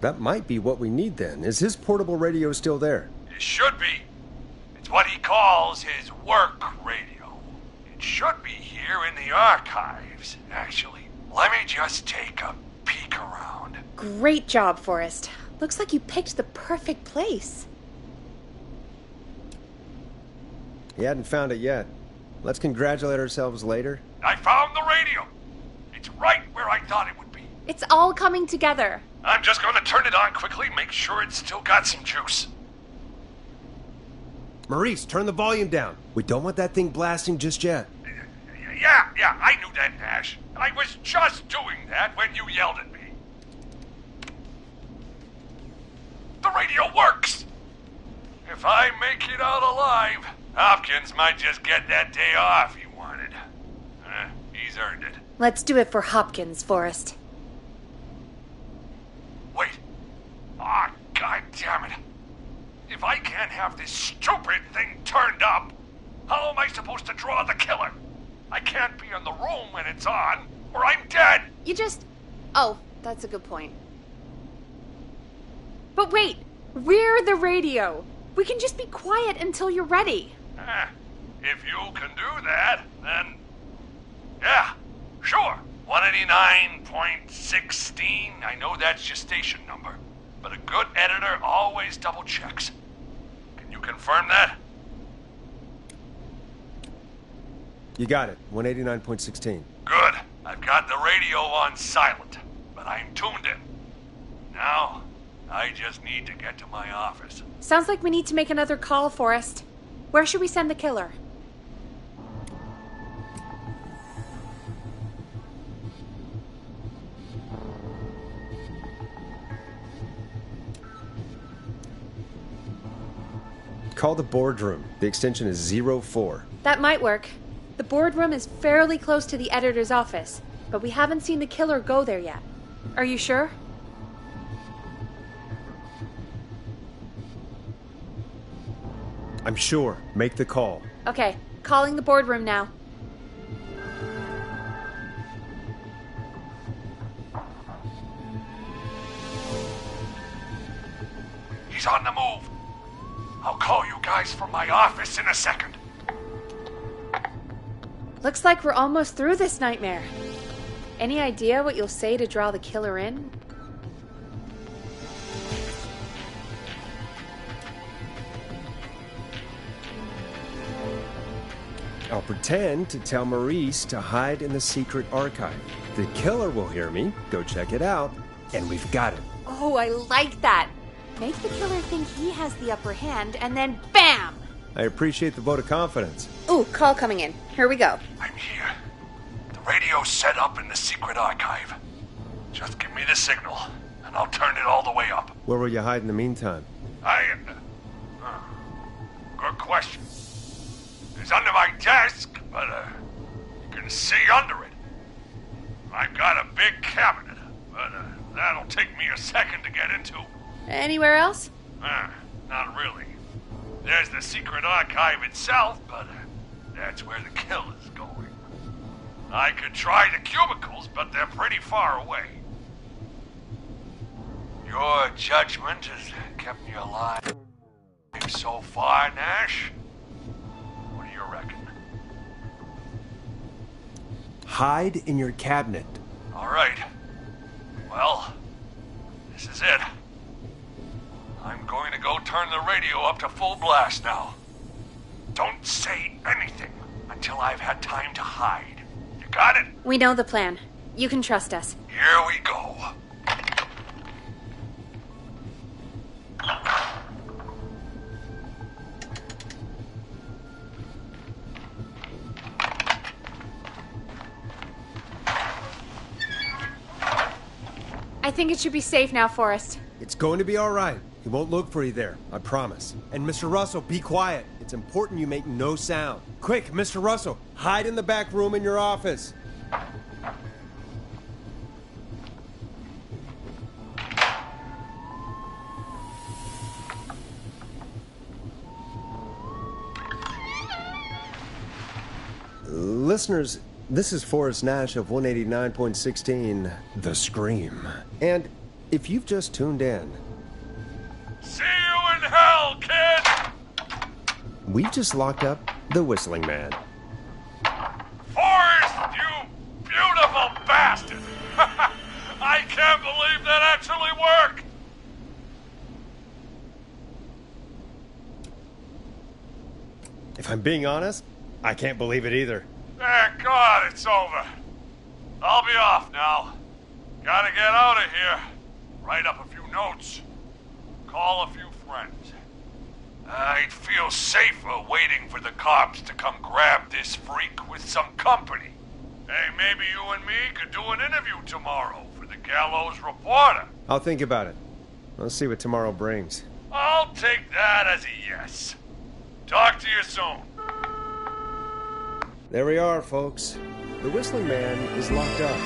That might be what we need then. Is his portable radio still there? It should be. It's what he calls his work radio. It should be here in the archives, actually. Let me just take a peek around. Great job, Forrest. Looks like you picked the perfect place. He hadn't found it yet. Let's congratulate ourselves later. I found the radio. It's right where I thought it would be. It's all coming together. I'm just going to turn it on quickly, make sure it's still got some juice. Maurice, turn the volume down. We don't want that thing blasting just yet. Yeah, I knew that, Nash. I was just doing that when you yelled at me. The radio works! If I make it out alive, Hopkins might just get that day off he wanted. He's earned it. Let's do it for Hopkins, Forrest. Wait. Ah, God damn it. If I can't have this stupid thing turned up, how am I supposed to draw the killer? I can't be in the room when it's on, or I'm dead. You just... Oh, that's a good point. But wait, we're the radio. We can just be quiet until you're ready. If you can do that, then... Yeah, sure. 189.16. I know that's your station number. But a good editor always double checks. Can you confirm that? You got it. 189.16. Good. I've got the radio on silent, but I'm tuned in. Now, I just need to get to my office. Sounds like we need to make another call, Forrest. Where should we send the killer? Call the boardroom. The extension is 04. That might work. The boardroom is fairly close to the editor's office, but we haven't seen the killer go there yet. Are you sure? I'm sure. Make the call. Okay, calling the boardroom now. He's on the move. I'll call you guys from my office in a second. Looks like we're almost through this nightmare. Any idea what you'll say to draw the killer in? I'll pretend to tell Maurice to hide in the secret archive. The killer will hear me, go check it out, and we've got it. Oh, I like that. Make the killer think he has the upper hand, and then BAM! I appreciate the vote of confidence. Ooh, call coming in. Here we go. I'm here. The radio's set up in the secret archive. Just give me the signal, and I'll turn it all the way up. Where will you hide in the meantime? Good question. It's under my desk, but you can see under it. I've got a big cabinet, but that'll take me a second to get into. Anywhere else? Not really. There's the secret archive itself, but that's where the killer's going. I could try the cubicles, but they're pretty far away. Your judgment has kept me alive so far, Nash. What do you reckon? Hide in your cabinet. All right. Well, this is it. I'm going to go turn the radio up to full blast now. Don't say anything until I've had time to hide. You got it? We know the plan. You can trust us. Here we go. I think it should be safe now, Forrest. It's going to be all right. He won't look for you there, I promise. And Mr. Russell, be quiet. It's important you make no sound. Quick, Mr. Russell, hide in the back room in your office. Listeners, this is Forrest Nash of 189.16, The Scream. And if you've just tuned in, See you in hell, kid! we've just locked up the Whistling Man. Forrest, you beautiful bastard! I can't believe that actually worked! If I'm being honest, I can't believe it either. Thank God it's over. I'll be off now. Gotta get out of here. Write up a few notes. Call a few friends. I'd feel safer waiting for the cops to come grab this freak with some company. Hey, maybe you and me could do an interview tomorrow for the Gallows Reporter. I'll think about it. Let's see what tomorrow brings. I'll take that as a yes. Talk to you soon. There we are, folks. The Whistling Man is locked up.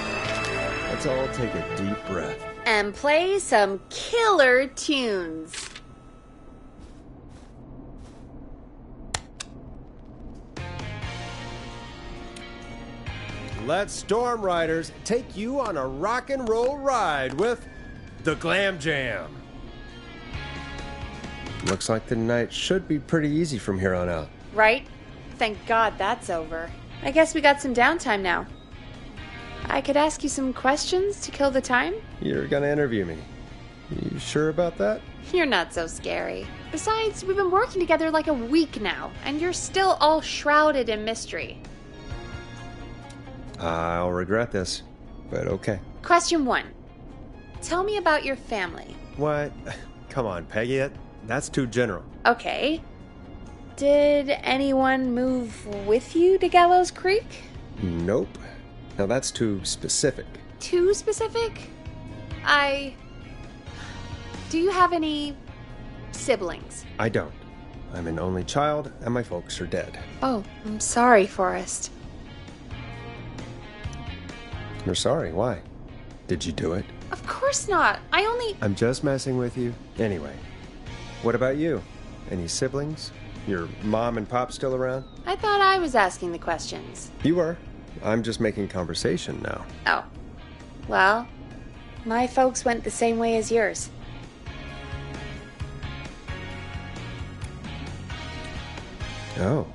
Let's all take a deep breath. And play some killer tunes. Let Storm Riders take you on a rock and roll ride with the Glam Jam. Looks like the night should be pretty easy from here on out. Right? Thank God that's over. I guess we got some downtime now. I could ask you some questions to kill the time? You're gonna interview me. You sure about that? You're not so scary. Besides, we've been working together like a week now, and you're still all shrouded in mystery. I'll regret this, but okay. Question 1. Tell me about your family. What? Come on, Peggy. That's too general. Okay. Did anyone move with you to Gallows Creek? Nope. Now that's too specific. Too specific? Do you have any siblings? I don't. I'm an only child, and my folks are dead. Oh, I'm sorry, Forrest. You're sorry. Why? Did you do it? Of course not. I'm just messing with you. Anyway, what about you? Any siblings? Your mom and pop still around? I thought I was asking the questions. You were. I'm just making conversation now. Oh. Well, my folks went the same way as yours. Oh.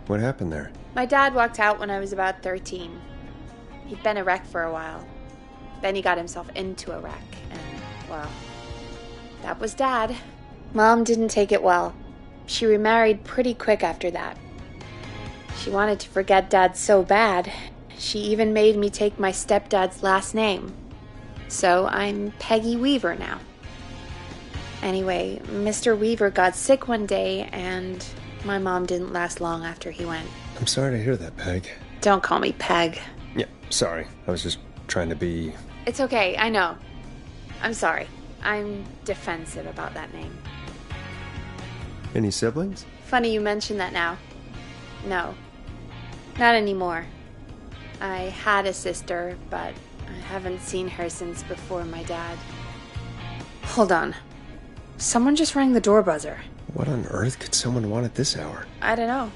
What happened there? My dad walked out when I was about 13. He'd been a wreck for a while. Then he got himself into a wreck, and, well, that was Dad. Mom didn't take it well. She remarried pretty quick after that. She wanted to forget Dad so bad, she even made me take my stepdad's last name. So I'm Peggy Weaver now. Anyway, Mr. Weaver got sick one day, and my mom didn't last long after he went. I'm sorry to hear that, Peg. Don't call me Peg. Yeah, sorry. I was just trying to be... It's okay, I know. I'm sorry. I'm defensive about that name. Any siblings? Funny you mention that now. No. Not anymore. I had a sister, but I haven't seen her since before my dad. Hold on. Someone just rang the door buzzer. What on earth could someone want at this hour? I don't know.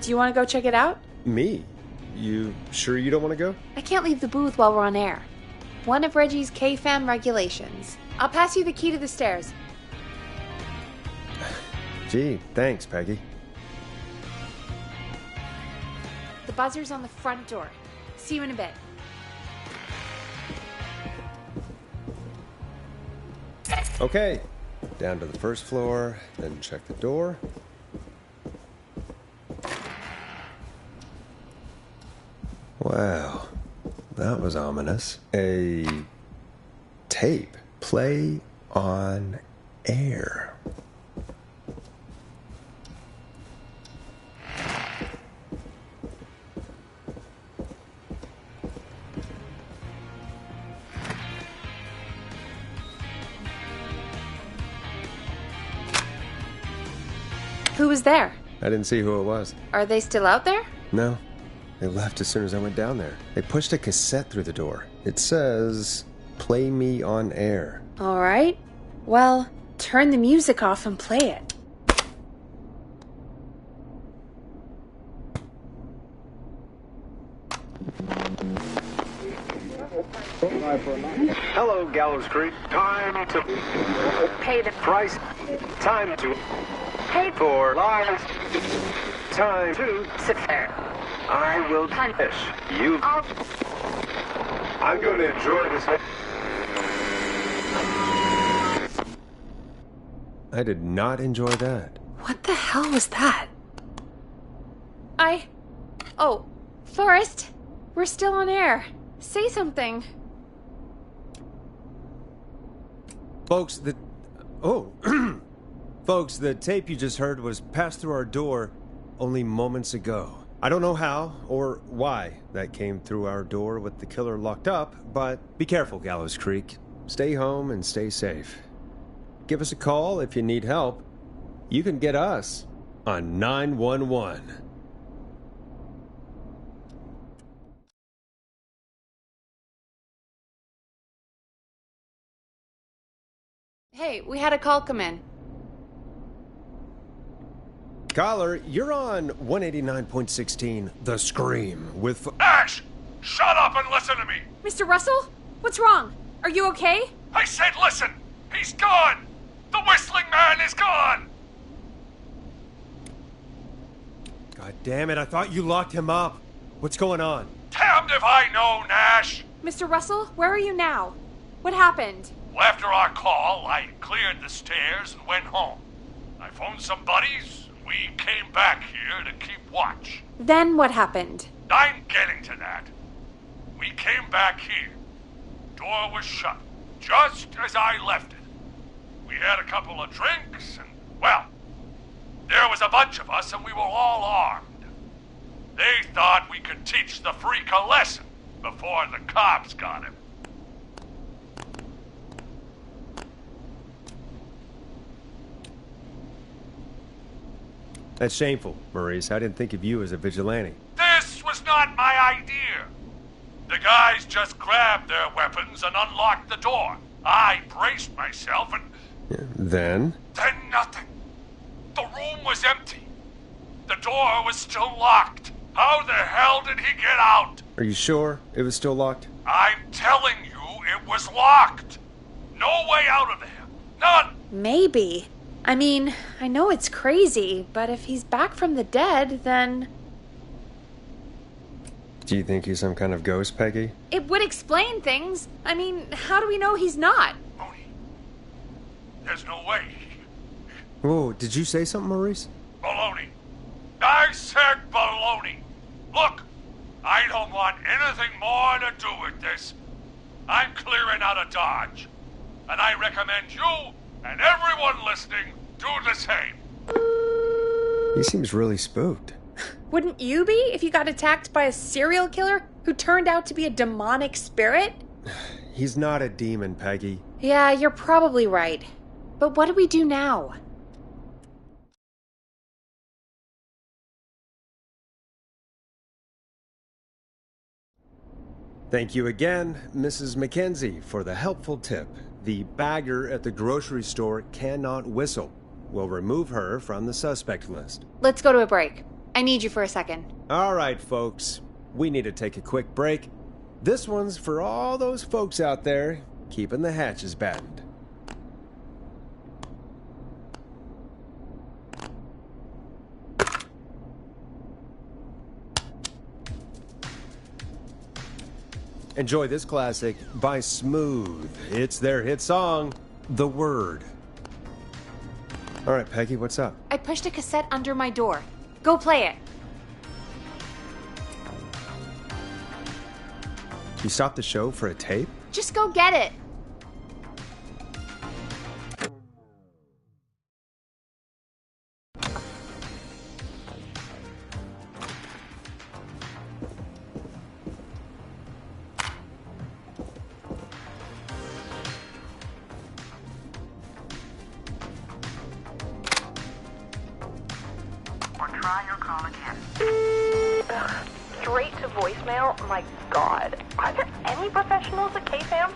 Do you want to go check it out? Me? You sure you don't want to go? I can't leave the booth while we're on air. One of Reggie's KFAM regulations. I'll pass you the key to the stairs. Gee, thanks, Peggy. The buzzer's on the front door. See you in a bit. Okay. Down to the first floor, then check the door. Wow. That was ominous. A tape. Play on air. Who was there? I didn't see who it was. Are they still out there? No. They left as soon as I went down there. They pushed a cassette through the door. It says, "Play me on air." All right. Well, turn the music off and play it. Hello, Gallows Creek. Time to Pay the price. Time to pay for lives. Time to sit there. I will punish you. I'm going to enjoy this. I did not enjoy that. What the hell was that? Oh, Forrest, we're still on air. Say something. Folks, Folks, the tape you just heard was passed through our door only moments ago. I don't know how or why that came through our door with the killer locked up, but be careful, Gallows Creek. Stay home and stay safe. Give us a call if you need help. You can get us on 911. Hey, we had a call come in. Caller, you're on 189.16, The Scream, with... Ash! Shut up and listen to me! Mr. Russell? What's wrong? Are you okay? I said listen! He's gone! The whistling man is gone! God damn it, I thought you locked him up. What's going on? Damned if I know, Nash! Mr. Russell, where are you now? What happened? Well, after our call, I cleared the stairs and went home. I phoned some buddies, and we came back here to keep watch. Then what happened? I'm getting to that. We came back here. Door was shut, just as I left it. We had a couple of drinks, and, well, there was a bunch of us, and we were all armed. They thought we could teach the freak a lesson before the cops got him. That's shameful, Maurice. I didn't think of you as a vigilante. This was not my idea. The guys just grabbed their weapons and unlocked the door. I braced myself and... Then nothing. The room was empty. The door was still locked. How the hell did he get out? Are you sure it was still locked? I'm telling you, it was locked. No way out of there. None. Maybe. I mean, I know it's crazy, but if he's back from the dead, then... Do you think he's some kind of ghost, Peggy? It would explain things. I mean, how do we know he's not? Mooney, there's no way. Whoa, did you say something, Maurice? Baloney. I said baloney. Look, I don't want anything more to do with this. I'm clearing out of Dodge. And I recommend you and everyone listening do the same. He seems really spooked. Wouldn't you be if you got attacked by a serial killer who turned out to be a demonic spirit? He's not a demon, Peggy. Yeah, you're probably right. But what do we do now? Thank you again, Mrs. Mackenzie, for the helpful tip. The bagger at the grocery store cannot whistle. We'll remove her from the suspect list. Let's go to a break. I need you for a second. All right, folks. We need to take a quick break. This one's for all those folks out there keeping the hatches battened. Enjoy this classic by Smooth. It's their hit song, The Word. All right, Peggy, what's up? I pushed a cassette under my door. Go play it. You stopped the show for a tape? Just go get it. Or try your call again. Straight to voicemail? My God. Are there any professionals at KFAM?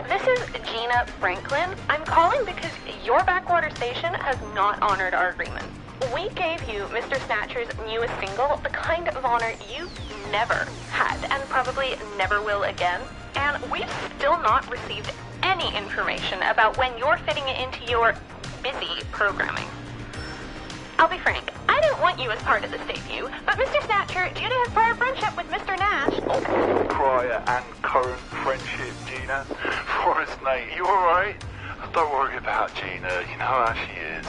This is Gina Franklin. I'm calling because your backwater station has not honored our agreement. We gave you Mr. Snatcher's newest single, the kind of honor you've never had and probably never will again. and we've still not received any information about when you're fitting it into your busy programming. I'll be frank, I didn't want you as part of this debut, but Mr. Snatcher, due to his prior friendship with Mr. Nash... Prior and current friendship, Gina. Forrest, mate, you alright? Don't worry about Gina, you know how she is.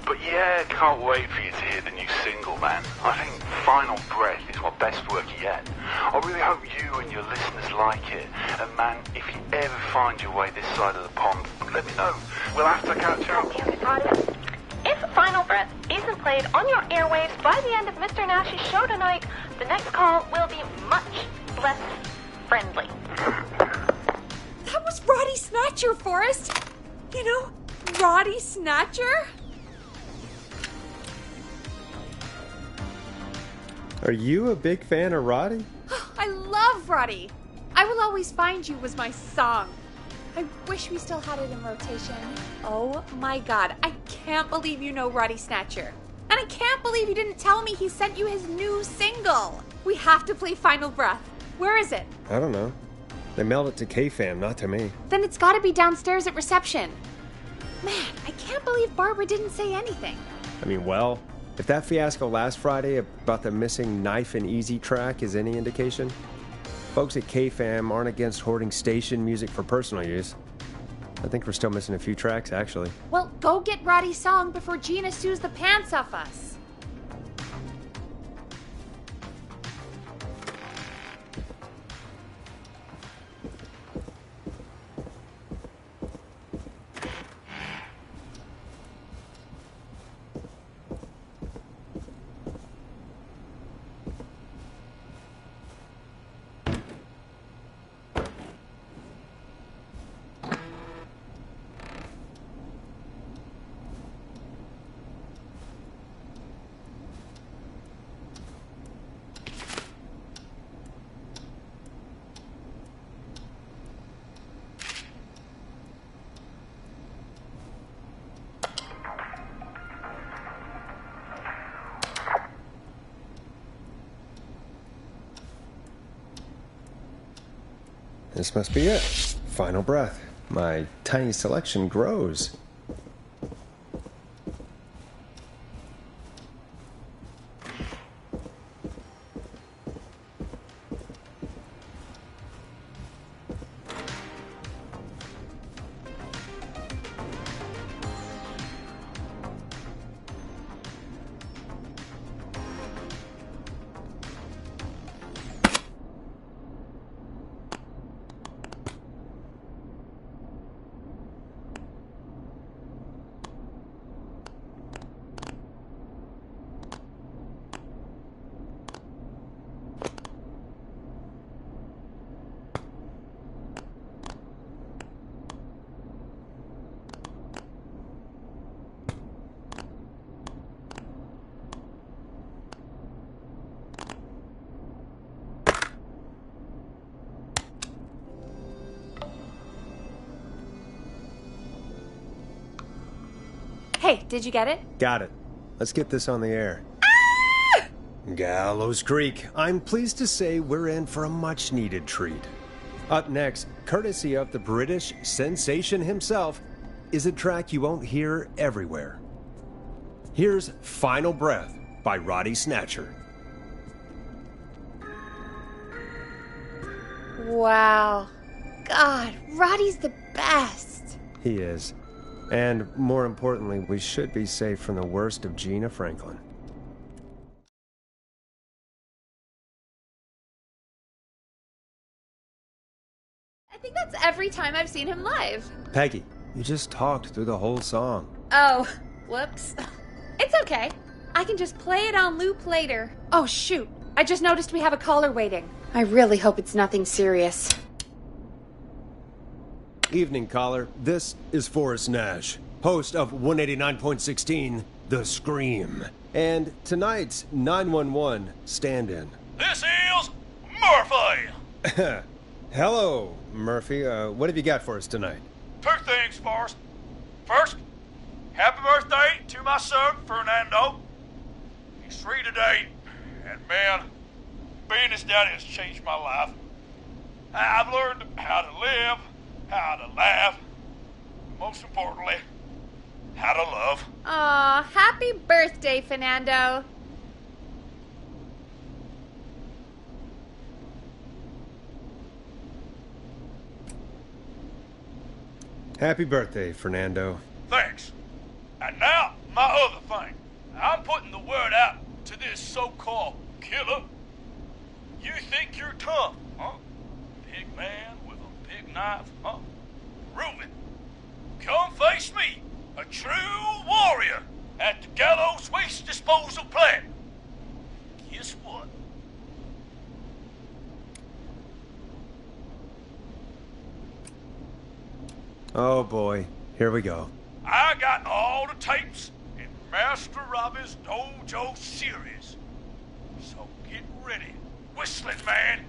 But yeah, can't wait for you to hear the new single, man. I think Final Breath is my best work yet. I really hope you and your listeners like it. And man, if you ever find your way this side of the pond, let me know. We'll have to catch up. If Final Breath isn't played on your airwaves by the end of Mr. Nash's show tonight, the next call will be much less friendly. That was Roddy Snatcher, Forrest. You know, Roddy Snatcher? Are you a big fan of Roddy? I love Roddy. I Will Always Find You was my song. I wish we still had it in rotation. Oh my god, I can't believe you know Roddy Snatcher. And I can't believe you didn't tell me he sent you his new single. We have to play Final Breath. Where is it? I don't know. They mailed it to K-Fam, not to me. Then it's gotta be downstairs at reception. Man, I can't believe Barbara didn't say anything. I mean, well, if that fiasco last Friday about the missing Knife and Easy track is any indication, folks at K-Fam aren't against hoarding station music for personal use. I think we're still missing a few tracks, actually. Well, go get Roddy's song before Gina sues the pants off us. This must be it. Final Breath. My tiny selection grows. Hey, did you get it? Got it. Let's get this on the air. Ah! Gallows Creek. I'm pleased to say we're in for a much-needed treat. Up next, courtesy of the British sensation himself, is a track you won't hear everywhere. Here's Final Breath by Roddy Snatcher. Wow. God, Roddy's the best. He is. And more importantly, we should be safe from the worst of Gina Franklin. I think that's every time I've seen him live. Peggy, you just talked through the whole song. Oh, whoops. It's okay. I can just play it on loop later. Oh, shoot. I just noticed we have a caller waiting. I really hope it's nothing serious. Evening, caller. This is Forrest Nash, host of 189.16, The Scream. And tonight's 911 stand-in. This is Murphy. Hello, Murphy. What have you got for us tonight? Two things, Forrest. First, happy birthday to my son, Fernando. He's 3 today, and man, being his daddy has changed my life. I've learned how to live, how to laugh, most importantly, how to love. Aw, happy birthday, Fernando. Happy birthday, Fernando. Thanks. And now, my other thing. I'm putting the word out to this so-called killer. You think you're tough, huh? Big man with a big knife, huh? Reuben, come face me, a true warrior at the Gallows Waste Disposal Plant. Guess what? Oh boy, here we go. I got all the tapes in Master Robbie's Dojo series. So get ready, Whistling Man.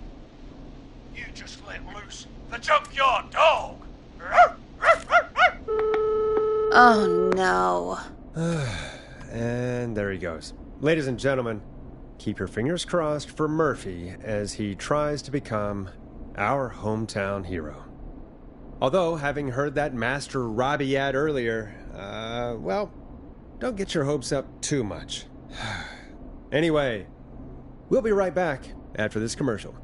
You just let loose the junkyard dog. Oh no. And there he goes. Ladies and gentlemen, keep your fingers crossed for Murphy as he tries to become our hometown hero. Although, having heard that Master Robbie ad earlier, well, don't get your hopes up too much. Anyway, we'll be right back after this commercial.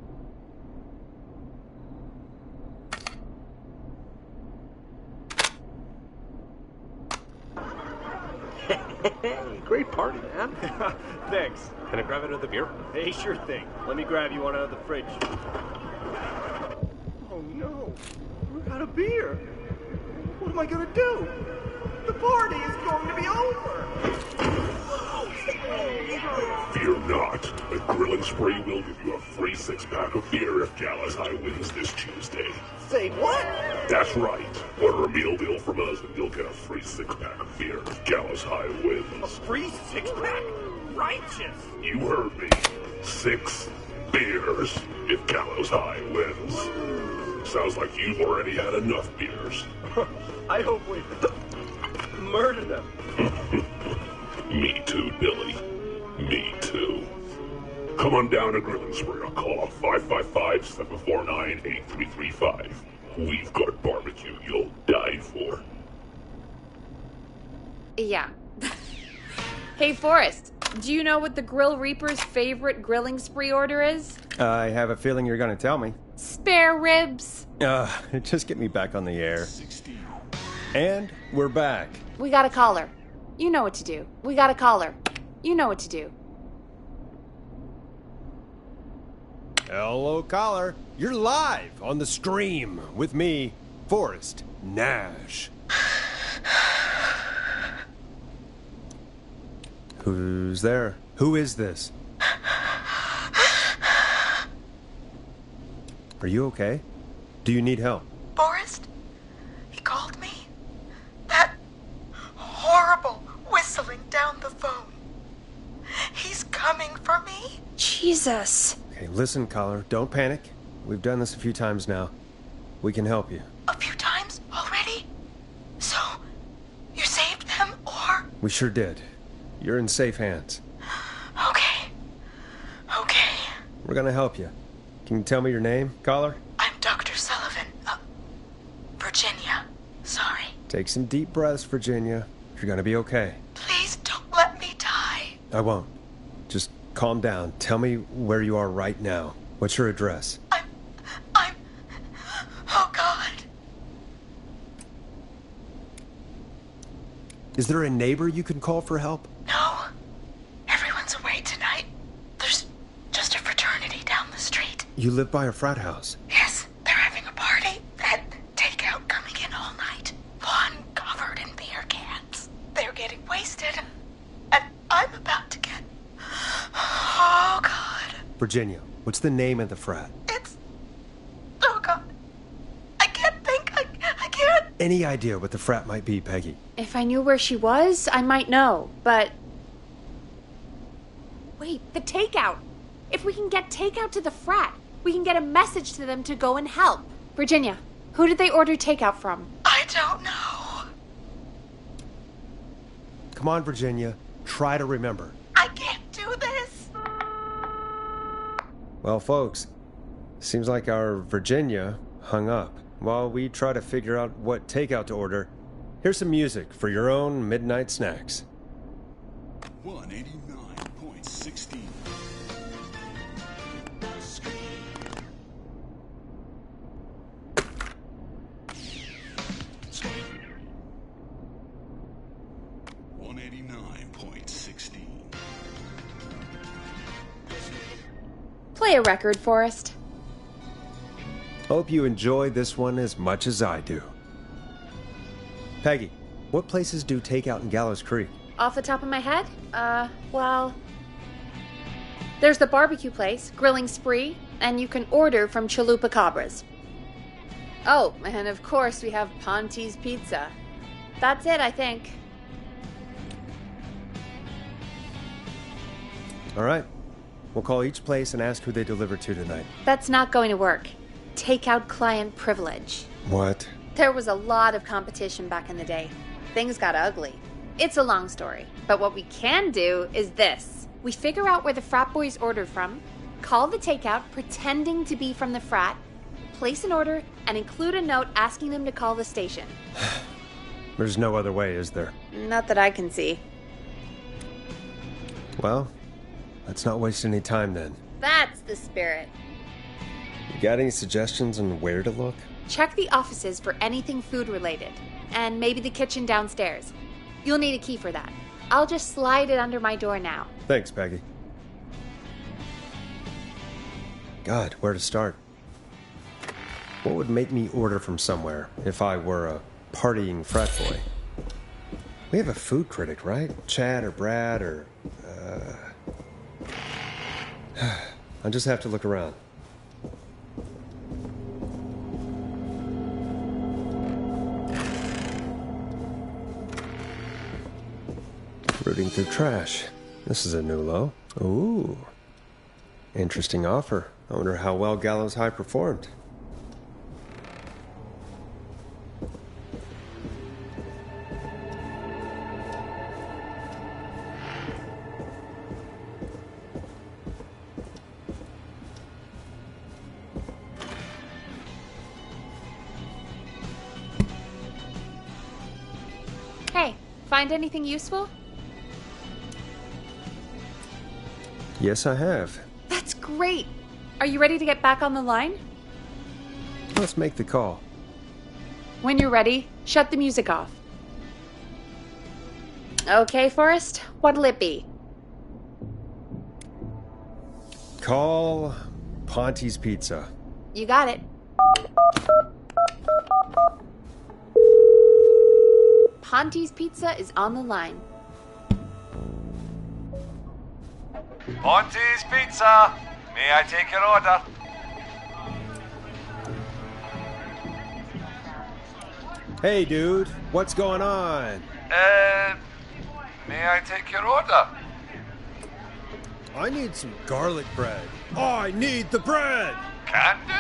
Great party, man. Thanks. Can I grab another beer? Hey, sure thing. Let me grab you one out of the fridge. Oh no, we're out of beer. What am I gonna do? The party is going to be over. Fear not. The Grilling Spree will give you a free 6-pack of beer if Gallus High wins this Tuesday. Say what? That's right. Order a meal deal from us and you'll get a free 6-pack of beer if Gallus High wins. A free 6-pack? Righteous. You heard me. 6 beers if Gallows High wins. Sounds like you've already had enough beers. I hope we murder them. Me too, Billy. Me too. Come on down to Grilling Spree or call 555-749-8335. We've got barbecue you'll die for. Yeah. Hey, Forrest, do you know what the Grill Reaper's favorite grilling spree order is? I have a feeling you're going to tell me. Spare ribs. Just get me back on the air. And we're back. We got a caller. You know what to do. We got a caller. You know what to do. Hello, caller. You're live on the stream with me, Forrest Nash. Who's there? Who is this? Are you okay? Do you need help? Forrest? He called me? That horrible whistling down the phone. He's coming for me? Jesus. Okay, listen, caller. Don't panic. We've done this a few times now. We can help you. A few times already? So, you saved them, or? We sure did. You're in safe hands. Okay. Okay. We're gonna help you. Can you tell me your name, caller? I'm Dr. Sullivan. Virginia. Sorry. Take some deep breaths, Virginia. You're gonna be okay. Please don't let me die. I won't. Just calm down. Tell me where you are right now. What's your address? Oh, God. Is there a neighbor you can call for help? No. Everyone's away tonight. There's just a fraternity down the street. You live by a frat house. Yes, they're having a party. That takeout coming in all night. Lawn covered in beer cans. They're getting wasted. And I'm about to get... Oh, God. Virginia, what's the name of the frat? It's... Oh, God. I can't think. I can't... Any idea what the frat might be, Peggy? If I knew where she was, I might know, but... Wait, the takeout! If we can get takeout to the frat, we can get a message to them to go and help. Virginia, who did they order takeout from? I don't know. Come on, Virginia. Try to remember. I can't do this. Well, folks, Seems like our Virginia hung up. While we try to figure out what takeout to order, here's some music for your own midnight snacks. 189.16. 189.16. Play a record, Forrest. Hope you enjoy this one as much as I do. Peggy, what places do takeout in Gallows Creek? Off the top of my head? Well... There's the barbecue place, Grilling Spree, and you can order from Chalupa Cabras. Oh, and of course we have Ponte's Pizza. That's it, I think. All right. We'll call each place and ask who they deliver to tonight. That's not going to work. Takeout client privilege. What? There was a lot of competition back in the day. Things got ugly. It's a long story, but what we can do is this. We figure out where the frat boys ordered from, call the takeout pretending to be from the frat, place an order, and include a note asking them to call the station. There's no other way, is there? Not that I can see. Well, let's not waste any time then. That's the spirit. You got any suggestions on where to look? Check the offices for anything food related, and maybe the kitchen downstairs. You'll need a key for that. I'll just slide it under my door now. Thanks, Peggy. God, where to start? What would make me order from somewhere if I were a partying frat boy? We have a food critic, right? Chad or Brad or... I'll just have to look around. Rooting through trash. This is a new low. Ooh. Interesting offer. I wonder how well Gallows High performed. Hey, find anything useful? Yes, I have. That's great. Are you ready to get back on the line? Let's make the call. When you're ready, shut the music off. Okay, Forrest, what'll it be? Call Ponte's Pizza. You got it. Ponte's Pizza is on the line. Ponte's Pizza. May I take your order? Hey, dude. What's going on? May I take your order? I need some garlic bread. I need the bread! Can do.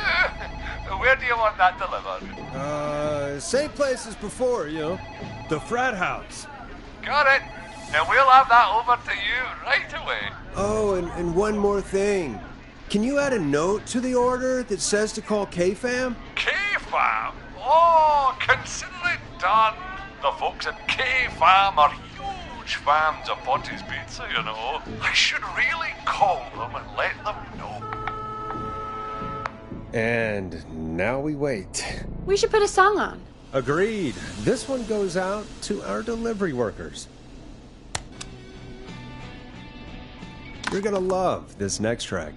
Where do you want that delivered? Same place as before, you know. The frat house. Got it. And we'll have that over to you right away. Oh, and one more thing. Can you add a note to the order that says to call K-Fam? K-Fam? Oh, consider it done. The folks at K-Fam are huge fans of Ponte's Pizza, you know. I should really call them and let them know. And now we wait. We should put a song on. Agreed. This one goes out to our delivery workers. You're gonna love this next track.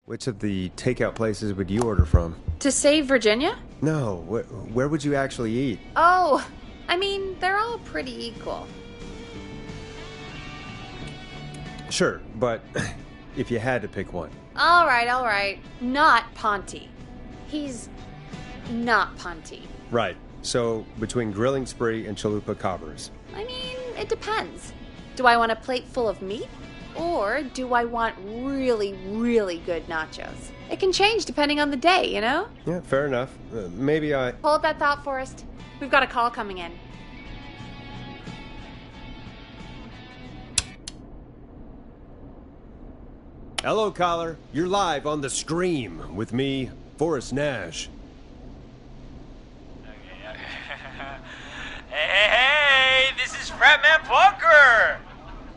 Which of the takeout places would you order from? To save Virginia? No, where would you actually eat? Oh, I mean, they're all pretty equal. Sure, but if you had to pick one. All right. Not Ponte. He's not Ponte. Right. So, between Grilling Spree and Chalupa Cabras. I mean, it depends. Do I want a plate full of meat? Or do I want really, really good nachos? It can change depending on the day, you know? Yeah, fair enough. Maybe I... Hold that thought, Forrest. We've got a call coming in. Hello, caller. You're live on The Scream with me, Forrest Nash. Hey, this is Fratman Plunker.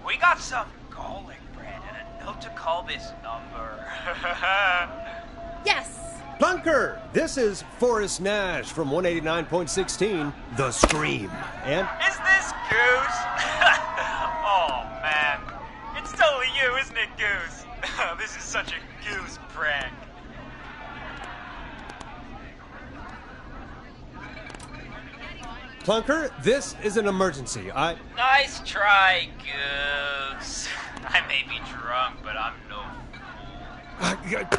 We got some garlic bread and a note to call this number. Yes! Plunker, this is Forrest Nash from 189.16, The Scream. And Is this Goose? Oh, man. It's totally you, isn't it, Goose? This is such a Goose prank. Plunker, this is an emergency. Nice try, Goose. I may be drunk, but I'm no...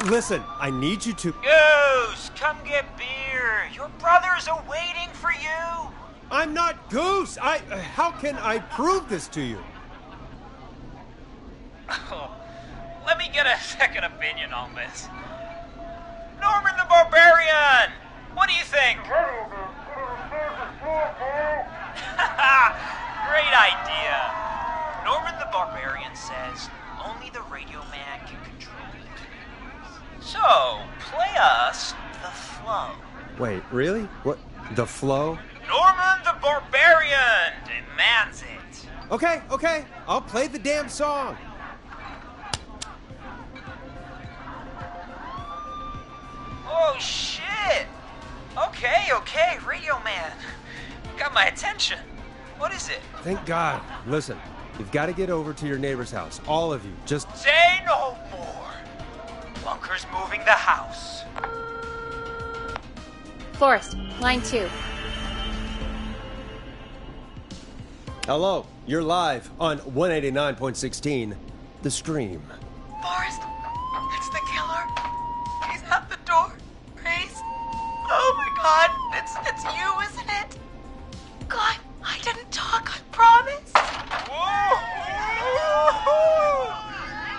Listen, I need you to... Goose, come get beer. Your brothers are waiting for you. I'm not Goose! How can I prove this to you? Oh, let me get a second opinion on this. Norman the Barbarian! What do you think? Great idea. Norman the Barbarian says only the radio man can control it. So, play us the flow. Wait, really? What? The flow? Norman the Barbarian demands it. Okay. I'll play the damn song. Oh, shit. Okay, Radio Man. Got my attention. What is it? Thank God. Listen, you've got to get over to your neighbor's house. All of you. Just... Say no more. Plunker's moving the house. Forrest, line 2. Hello. You're live on 189.16, The Scream. Forrest, it's the killer. He's at the door. Grace. Oh my God, it's you, isn't it? God, I didn't talk, I promise. Whoa!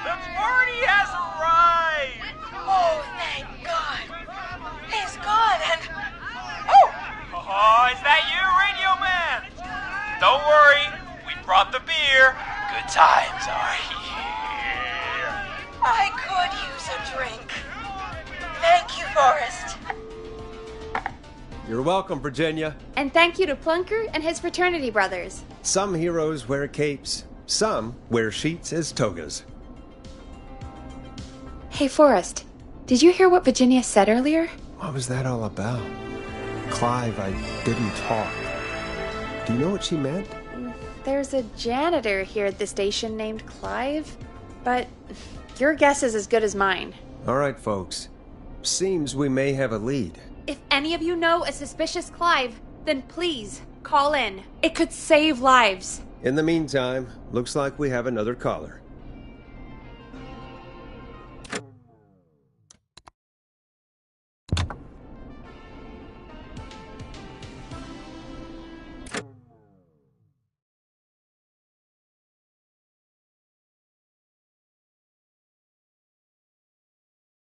The party has arrived! Oh, thank God. He's gone and... Oh, is that you, Radio Man? Don't worry, we brought the beer. Good times are here. I could use a drink. Thank you, Forrest. You're welcome, Virginia. And thank you to Plunker and his fraternity brothers. Some heroes wear capes. Some wear sheets as togas. Hey, Forrest, did you hear what Virginia said earlier? What was that all about? Clive, I didn't talk. Do you know what she meant? There's a janitor here at the station named Clive, but your guess is as good as mine. All right, folks. Seems we may have a lead. If any of you know a suspicious Clive, then please call in. It could save lives. In the meantime, looks like we have another caller.